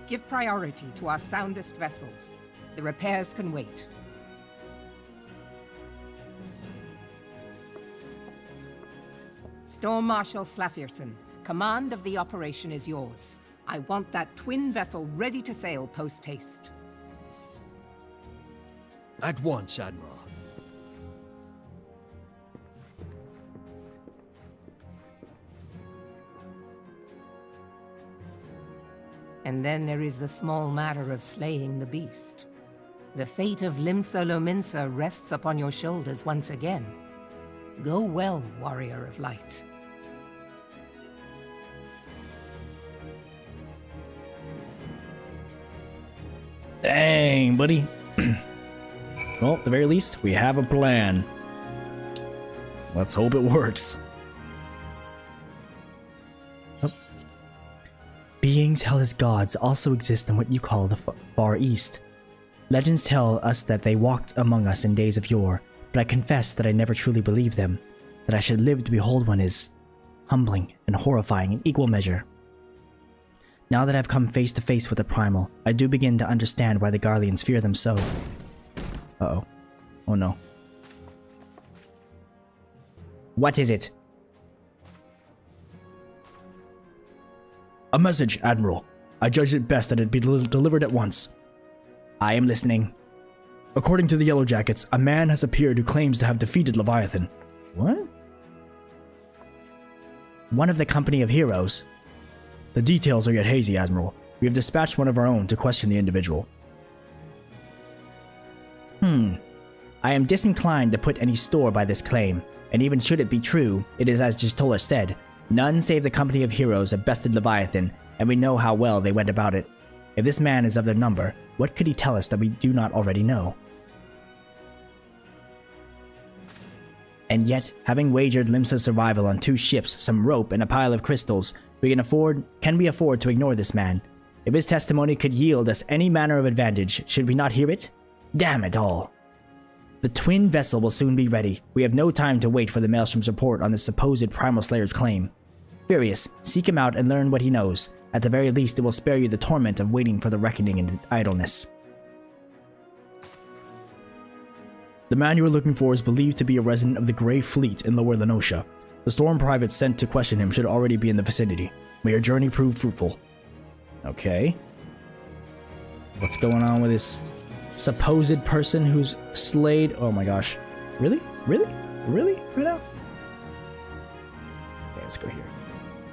[SPEAKER 14] Give priority to our soundest vessels. The repairs can wait. Storm Marshal Slafirson, command of the operation is yours. I want that twin vessel ready to sail post-haste.
[SPEAKER 15] At once, Admiral.
[SPEAKER 14] And then there is the small matter of slaying the beast. The fate of Limsa Lominsa rests upon your shoulders once again. Go well, Warrior of Light.
[SPEAKER 6] Dang, buddy. Well, at the very least, we have a plan. Let's hope it works.
[SPEAKER 1] Beings held as gods also exist in what you call the Far East. Legends tell us that they walked among us in days of yore, but I confess that I never truly believed them. That I should live to behold one is humbling and horrifying in equal measure. Now that I've come face to face with the Primal, I do begin to understand why the Garleans fear them so. Uh-oh. Oh no. What is it?
[SPEAKER 6] A message, Admiral. I judged it best that it be delivered at once.
[SPEAKER 1] I am listening.
[SPEAKER 6] According to the Yellow Jackets, a man has appeared who claims to have defeated Leviathan.
[SPEAKER 1] What? One of the company of heroes.
[SPEAKER 6] The details are yet hazy, Admiral. We have dispatched one of our own to question the individual.
[SPEAKER 1] I am disinclined to put any store by this claim, and even should it be true, it is as Jistola said, none save the company of heroes have bested Leviathan, and we know how well they went about it. If this man is of their number, what could he tell us that we do not already know? And yet, having wagered Limsa's survival on 2 ships, some rope, and a pile of crystals, can we afford to ignore this man? If his testimony could yield us any manner of advantage, should we not hear it? Damn it all! The twin vessel will soon be ready. We have no time to wait for the Maelstrom's report on the supposed Primal Slayer's claim. Furious, seek him out and learn what he knows. At the very least, it will spare you the torment of waiting for the reckoning in idleness.
[SPEAKER 6] The man you are looking for is believed to be a resident of the Grey Fleet in Lower Lenosha. The Storm Private sent to question him should already be in the vicinity. May your journey prove fruitful.
[SPEAKER 1] Okay. What's going on with this supposed person who's slayed? Oh my gosh. Really? Really? Really? Right now? Okay, let's go here.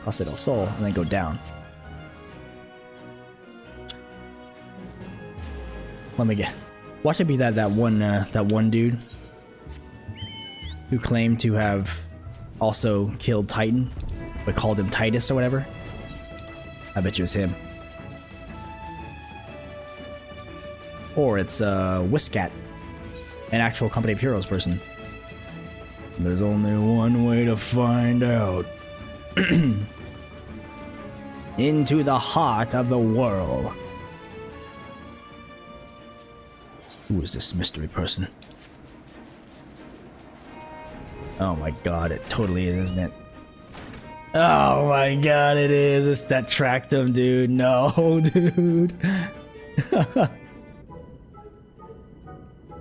[SPEAKER 1] Casa del Sol, and then go down. Let me get. Watch it be that one dude who claimed to have also killed Titan, but called him Titus or whatever. I bet you it's him. Or it's Whiskat, an actual Company of Heroes person.
[SPEAKER 6] There's only one way to find out.
[SPEAKER 1] Into the heart of the Whorl.
[SPEAKER 6] Who is this mystery person?
[SPEAKER 1] Oh my god, it totally is, isn't it? Oh my god, it is. It's that Tractum, dude. No, dude.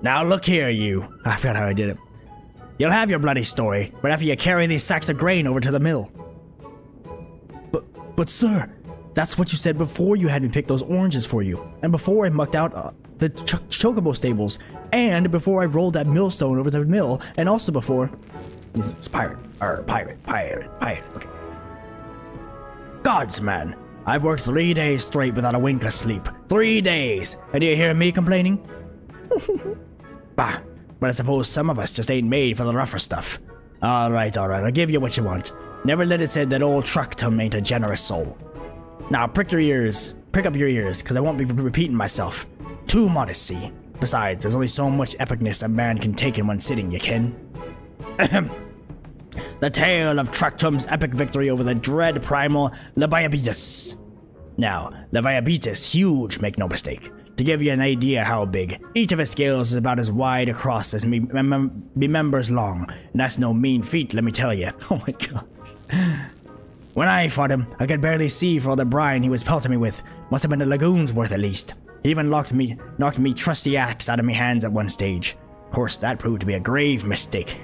[SPEAKER 1] Now look here, you. I forgot how I did it. You'll have your bloody story right after you carry these sacks of grain over to the mill.
[SPEAKER 6] But sir,
[SPEAKER 1] That's what you said before you had me pick those oranges for you, and before I mucked out the chocobo stables, and before I rolled that millstone over the mill, and also before... It's pirate. Okay. Gods, man. I've worked 3 days straight without a wink of sleep. 3 days! And you hear me complaining? Bah, but I suppose some of us just ain't made for the rougher stuff. Alright, I'll give you what you want. Never let it say that old Trucktum ain't a generous soul. Now prick up your ears, cause I won't be repeating myself. Too modest, see. Besides, there's only so much epicness a man can take in one sitting, you ken? The tale of Trucktum's epic victory over the dread primal Leviabetus. Now, Leviabetus, huge, make no mistake. To give you an idea how big, each of his scales is about as wide across as me members long, and that's no mean feat, let me tell you. Oh my god. When I fought him, I could barely see for all the brine he was pelting me with. Must have been a lagoon's worth at least. He even knocked me trusty axe out of me hands at one stage. Of course, that proved to be a grave mistake.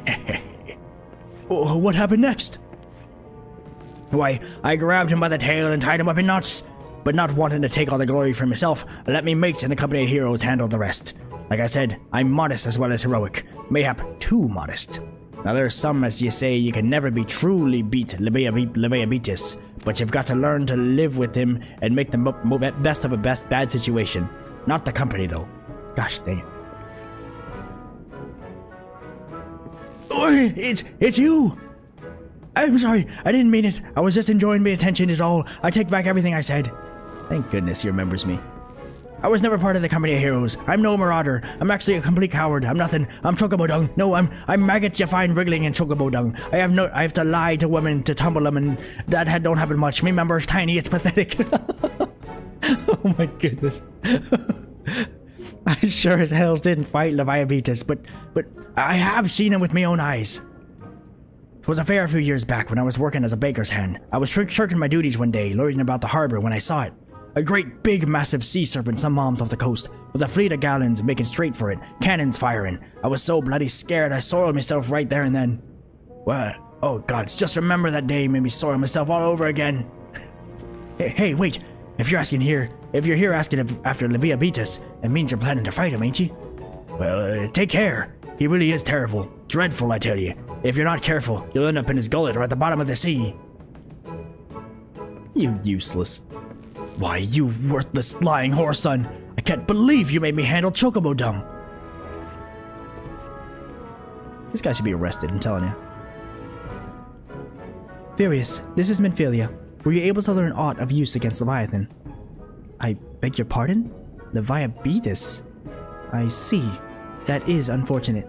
[SPEAKER 1] Oh, what happened next? Why, I grabbed him by the tail and tied him up in knots. But not wanting to take all the glory for myself, I let me mates and the company of heroes handle the rest. Like I said, I'm modest as well as heroic. Mayhap too modest. Now there's some as you say you can never be truly beat Leviabetus, but you've got to learn to live with him and make the best of a bad situation. Not the company though. Gosh dang it. Oh, it's you! I'm sorry, I didn't mean it. I was just enjoying my attention is all. I take back everything I said. Thank goodness he remembers me. I was never part of the company of heroes. I'm no marauder. I'm actually a complete coward. I'm nothing. I'm chocobo dung. No, I'm maggots you find wriggling in chocobo dung. I have to lie to women to tumble them, and that don't happen much. Me member's tiny. It's pathetic. Oh my goodness. I sure as hell didn't fight Leviabetus, but I have seen him with my own eyes. It was a fair few years back when I was working as a baker's hand. I was shirking my duties one day, loitering about the harbor when I saw it. A great big massive sea serpent some moms off the coast, with a fleet of gallons making straight for it, cannons firing. I was so bloody scared I soiled myself right there and then. What? Oh gods, just remember that day made me soil myself all over again. Hey, wait. If you're here asking after Leviabetus, it means you're planning to fight him, ain't you? Well, take care. He really is terrible. Dreadful, I tell you. If you're not careful, you'll end up in his gullet or at the bottom of the sea. You useless. Why, you worthless lying whore son. I can't believe you made me handle chocobo dung. This guy should be arrested, I'm telling you. Furious, this is Minfilia. Were you able to learn aught of use against Leviathan? I beg your pardon? Leviabetus? I see. That is unfortunate.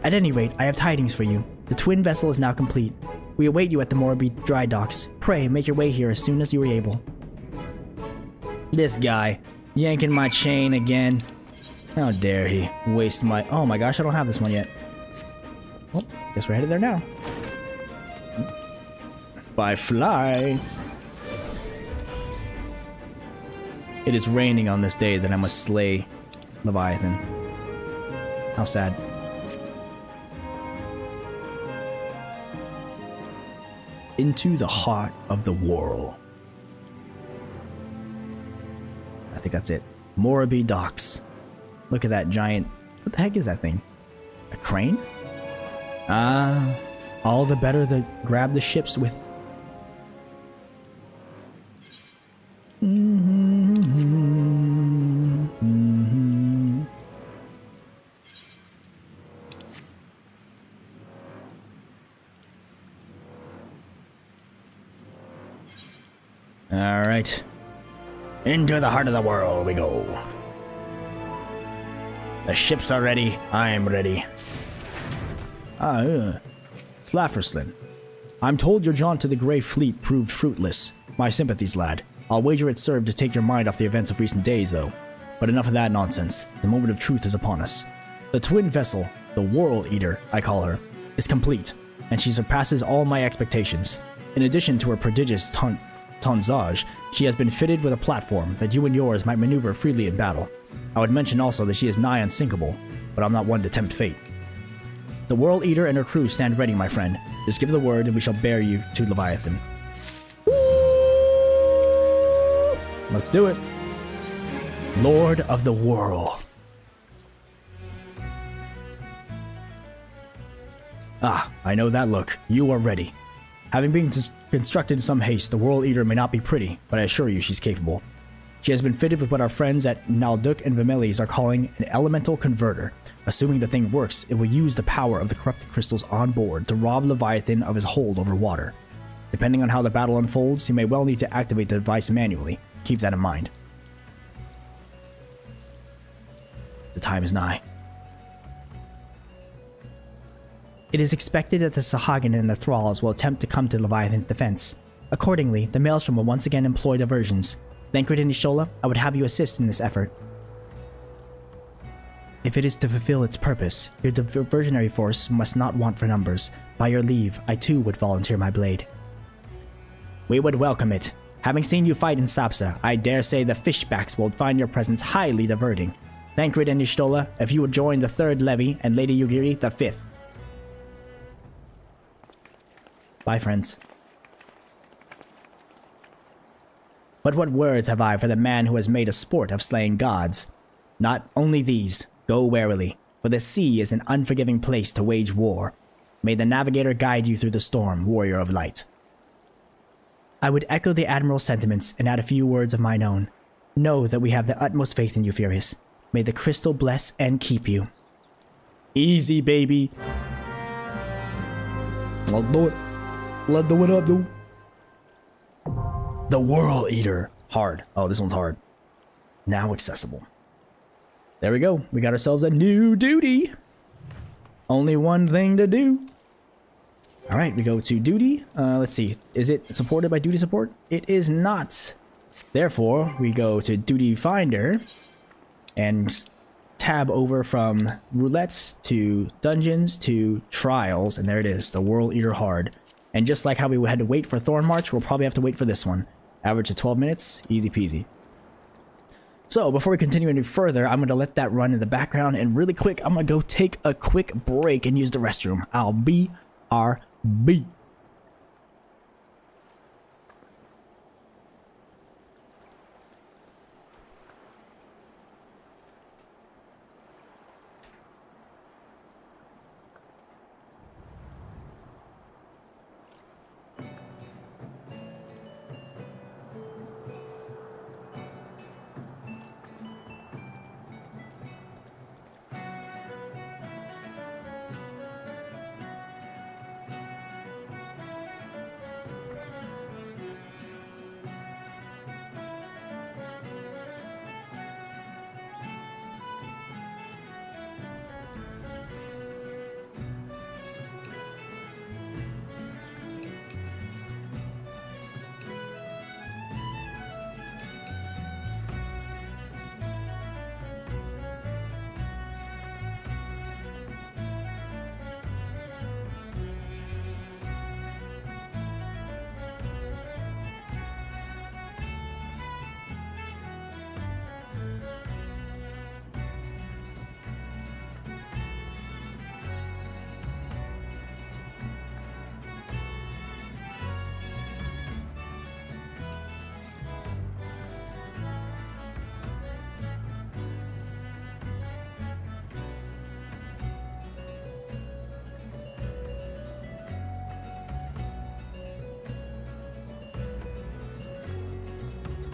[SPEAKER 1] At any rate, I have tidings for you. The twin vessel is now complete. We await you at the Moraby dry docks. Pray, make your way here as soon as you are able. This guy, yanking my chain again. How dare he waste my... Oh my gosh, I don't have this one yet. Oh, guess we're headed there now. Bye, fly. It is raining on this day that I must slay Leviathan. How sad. Into the heart of the Whorl. I think that's it. Moraby docks. Look at that giant... What the heck is that thing? A crane? Ah, all the better to grab the ships with. Alright. Into the heart of the world we go. The ships are ready. I'm ready. Slafferslin. I'm told your jaunt to the Grey Fleet proved fruitless. My sympathies, lad. I'll wager it served to take your mind off the events of recent days, though. But enough of that nonsense. The moment of truth is upon us. The twin vessel, the Whorl Eater, I call her, is complete, and she surpasses all my expectations. In addition to her prodigious tonnage, she has been fitted with a platform that you and yours might maneuver freely in battle. I would mention also that she is nigh unsinkable, but I'm not one to tempt fate. The Whorl Eater and her crew stand ready, my friend. Just give the word and we shall bear you to Leviathan.
[SPEAKER 6] Let's do it. Lord of the Whorl. Ah, I know that look. You are ready. Having been constructed in some haste, the Whorl Eater may not be pretty, but I assure you she's capable. She has been fitted with what our friends at Nalduk and Vimelis are calling an elemental converter. Assuming the thing works, it will use the power of the corrupted crystals on board to rob Leviathan of his hold over water. Depending on how the battle unfolds, you may well need to activate the device manually. Keep that in mind. The time is nigh. It is expected that the Sahagin and the Thralls will attempt to come to Leviathan's defense. Accordingly, the Maelstrom will once again employ diversions. Thancred and Y'shtola, I would have you assist in this effort. If it is to fulfill its purpose, your diversionary force must not want for numbers. By your leave, I too would volunteer my blade. We would welcome it. Having seen you fight in Sapsa, I dare say the fishbacks will find your presence highly diverting. Thancred and Y'shtola, if you would join the 3rd levy, and Lady Yugiri, the 5th. Bye, friends. But what words have I for the man who has made a sport of slaying gods? Not only these. Go warily, for the sea is an unforgiving place to wage war. May the navigator guide you through the storm, warrior of light. I would echo the Admiral's sentiments and add a few words of mine own. Know that we have the utmost faith in you, Furious. May the crystal bless and keep you. Easy, baby. Let's do it. Let's do it up, dude. The Whorl Eater. Hard. Oh, this one's hard. Now accessible. There we go. We got ourselves a new duty. Only one thing to do. Alright, we go to duty. Let's see. Is it supported by duty support? It is not. Therefore, we go to duty finder and tab over from roulettes to dungeons to trials. And there it is. The Whorl Eater Hard. And just like how we had to wait for Thorn March, we'll probably have to wait for this one. Average of 12 minutes. Easy peasy. So, before we continue any further, I'm going to let that run in the background, and really quick, I'm going to go take a quick break and use the restroom. I'll be RB.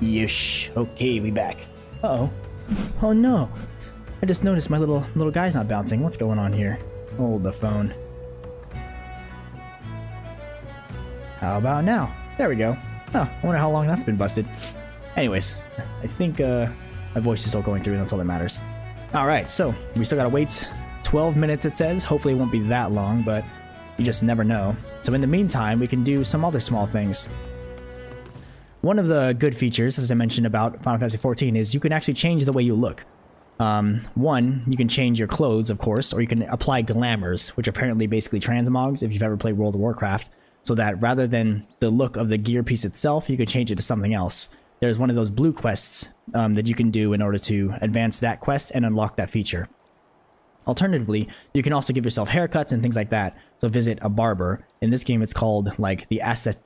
[SPEAKER 6] Yeesh. Okay, we back. Uh-oh. Oh no. I just noticed my little guy's not bouncing. What's going on here? Hold the phone. How about now? There we go. Oh, I wonder how long that's been busted. Anyways, I think my voice is still going through, and that's all that matters. Alright, so we still gotta wait 12 minutes, it says. Hopefully it won't be that long, but you just never know. So in the meantime, we can do some other small things. One of the good features, as I mentioned about Final Fantasy XIV, is you can actually change the way you look. One, you can change your clothes, of course, or you can apply glamours, which are apparently basically transmogs, if you've ever played World of Warcraft, so that rather than the look of the gear piece itself, you can change it to something else. There's one of those blue quests that you can do in order to advance that quest and unlock that feature. Alternatively, you can also give yourself haircuts and things like that, so visit a barber. In this game, it's called, like, the Aesthetician?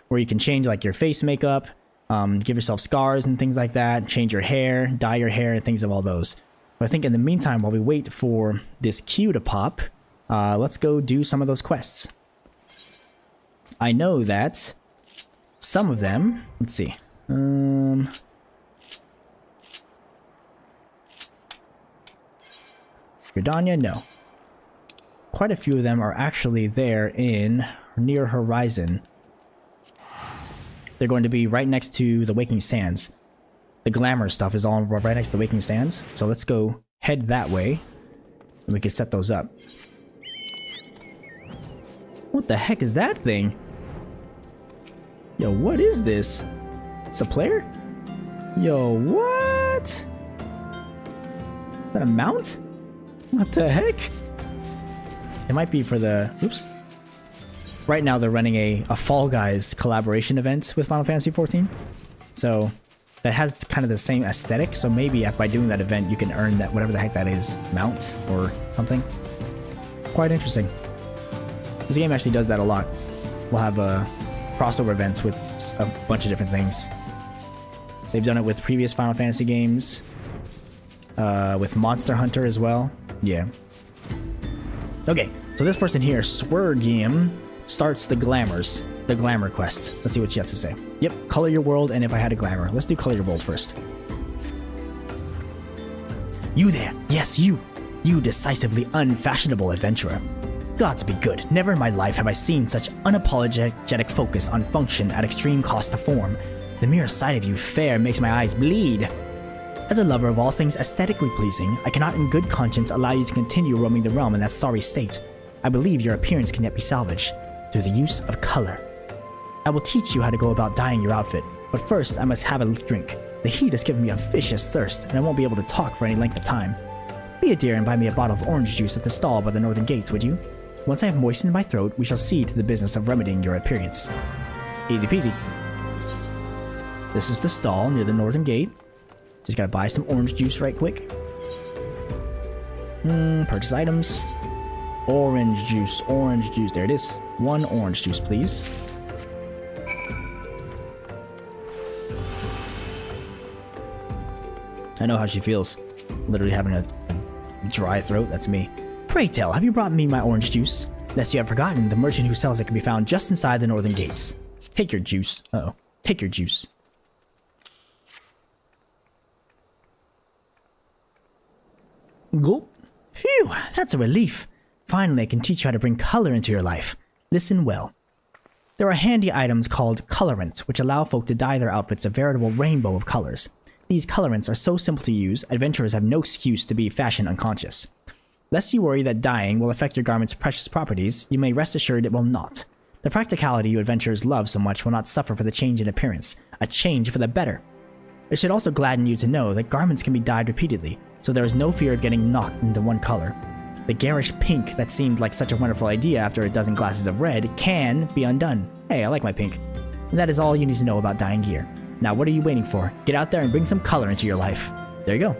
[SPEAKER 1] where you can change like your face makeup, give yourself scars and things like that, change your hair, dye your hair, and things of all those. But I think in the meantime, while we wait for this queue to pop, let's go do some of those quests. I know that some of them, let's see, Gridania, no. Quite a few of them are actually there in near Horizon. They're going to be right next to the Waking Sands. The Glamour stuff is all right next to the Waking Sands, so let's go head that way, and we can set those up. What the heck is that thing? Yo, what is this? It's a player? Yo, what? Is that a mount? What the heck? It might be for the... Oops. Right now they're running a Fall Guys collaboration event with Final Fantasy XIV. So that has kind of the same aesthetic. So maybe by doing that event you can earn that, whatever the heck that is, mount or something. Quite interesting. This game actually does that a lot. We'll have crossover events with a bunch of different things. They've done it with previous Final Fantasy games. With Monster Hunter as well. Yeah. Okay, so this person here, Swergium, starts the Glamour quest. Let's see what she has to say. Yep, color your world, and if I had a Glamour. Let's do color your world first. You there, yes, you decisively unfashionable adventurer. Gods be good, never in my life have I seen such unapologetic focus on function at extreme cost to form. The mere sight of you fair makes my eyes bleed. As a lover of all things aesthetically pleasing, I cannot in good conscience allow you to continue roaming the realm in that sorry state. I believe your appearance can yet be salvaged through the use of color. I will teach you how to go about dyeing your outfit, but first I must have a drink. The heat has given me a vicious thirst, and I won't be able to talk for any length of time. Be a dear and buy me a bottle of orange juice at the stall by the northern gates, would you? Once I have moistened my throat, we shall see to the business of remedying your appearance. Easy peasy. This is the stall near the northern gate. Just gotta buy some orange juice right quick. Purchase items. Orange juice, there it is. 1 orange juice, please. I know how she feels. Literally having a dry throat, that's me. Pray tell, have you brought me my orange juice? Lest you have forgotten, the merchant who sells it can be found just inside the northern gates. Take your juice. Uh-oh. Take your juice. Gulp. Phew, that's a relief. Finally, I can teach you how to bring color into your life. Listen well. There are handy items called colorants, which allow folk to dye their outfits a veritable rainbow of colors. These colorants are so simple to use, adventurers have no excuse to be fashion unconscious. Lest you worry that dyeing will affect your garment's precious properties, you may rest assured it will not. The practicality you adventurers love so much will not suffer for the change in appearance, a change for the better. It should also gladden you to know that garments can be dyed repeatedly, so there is no fear of getting knocked into one color. The garish pink that seemed like such a wonderful idea after a dozen glasses of red can be undone. Hey, I like my pink. And that is all you need to know about dyeing gear. Now what are you waiting for? Get out there and bring some color into your life. There you go.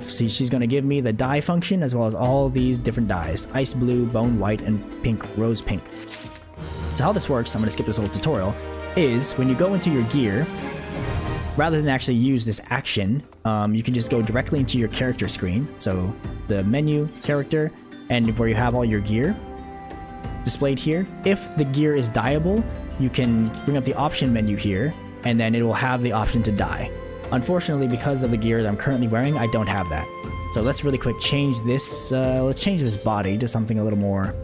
[SPEAKER 1] See, she's going to give me the dye function as well as all these different dyes. Ice blue, bone white, and pink, rose pink. So how this works, I'm going to skip this little tutorial, is when you go into your gear, rather than actually use this action, you can just go directly into your character screen. So the menu, character, and where you have all your gear displayed here. If the gear is dyeable, you can bring up the option menu here, and then it will have the option to dye. Unfortunately, because of the gear that I'm currently wearing, I don't have that. So let's really quick change this, let's change this body to something a little more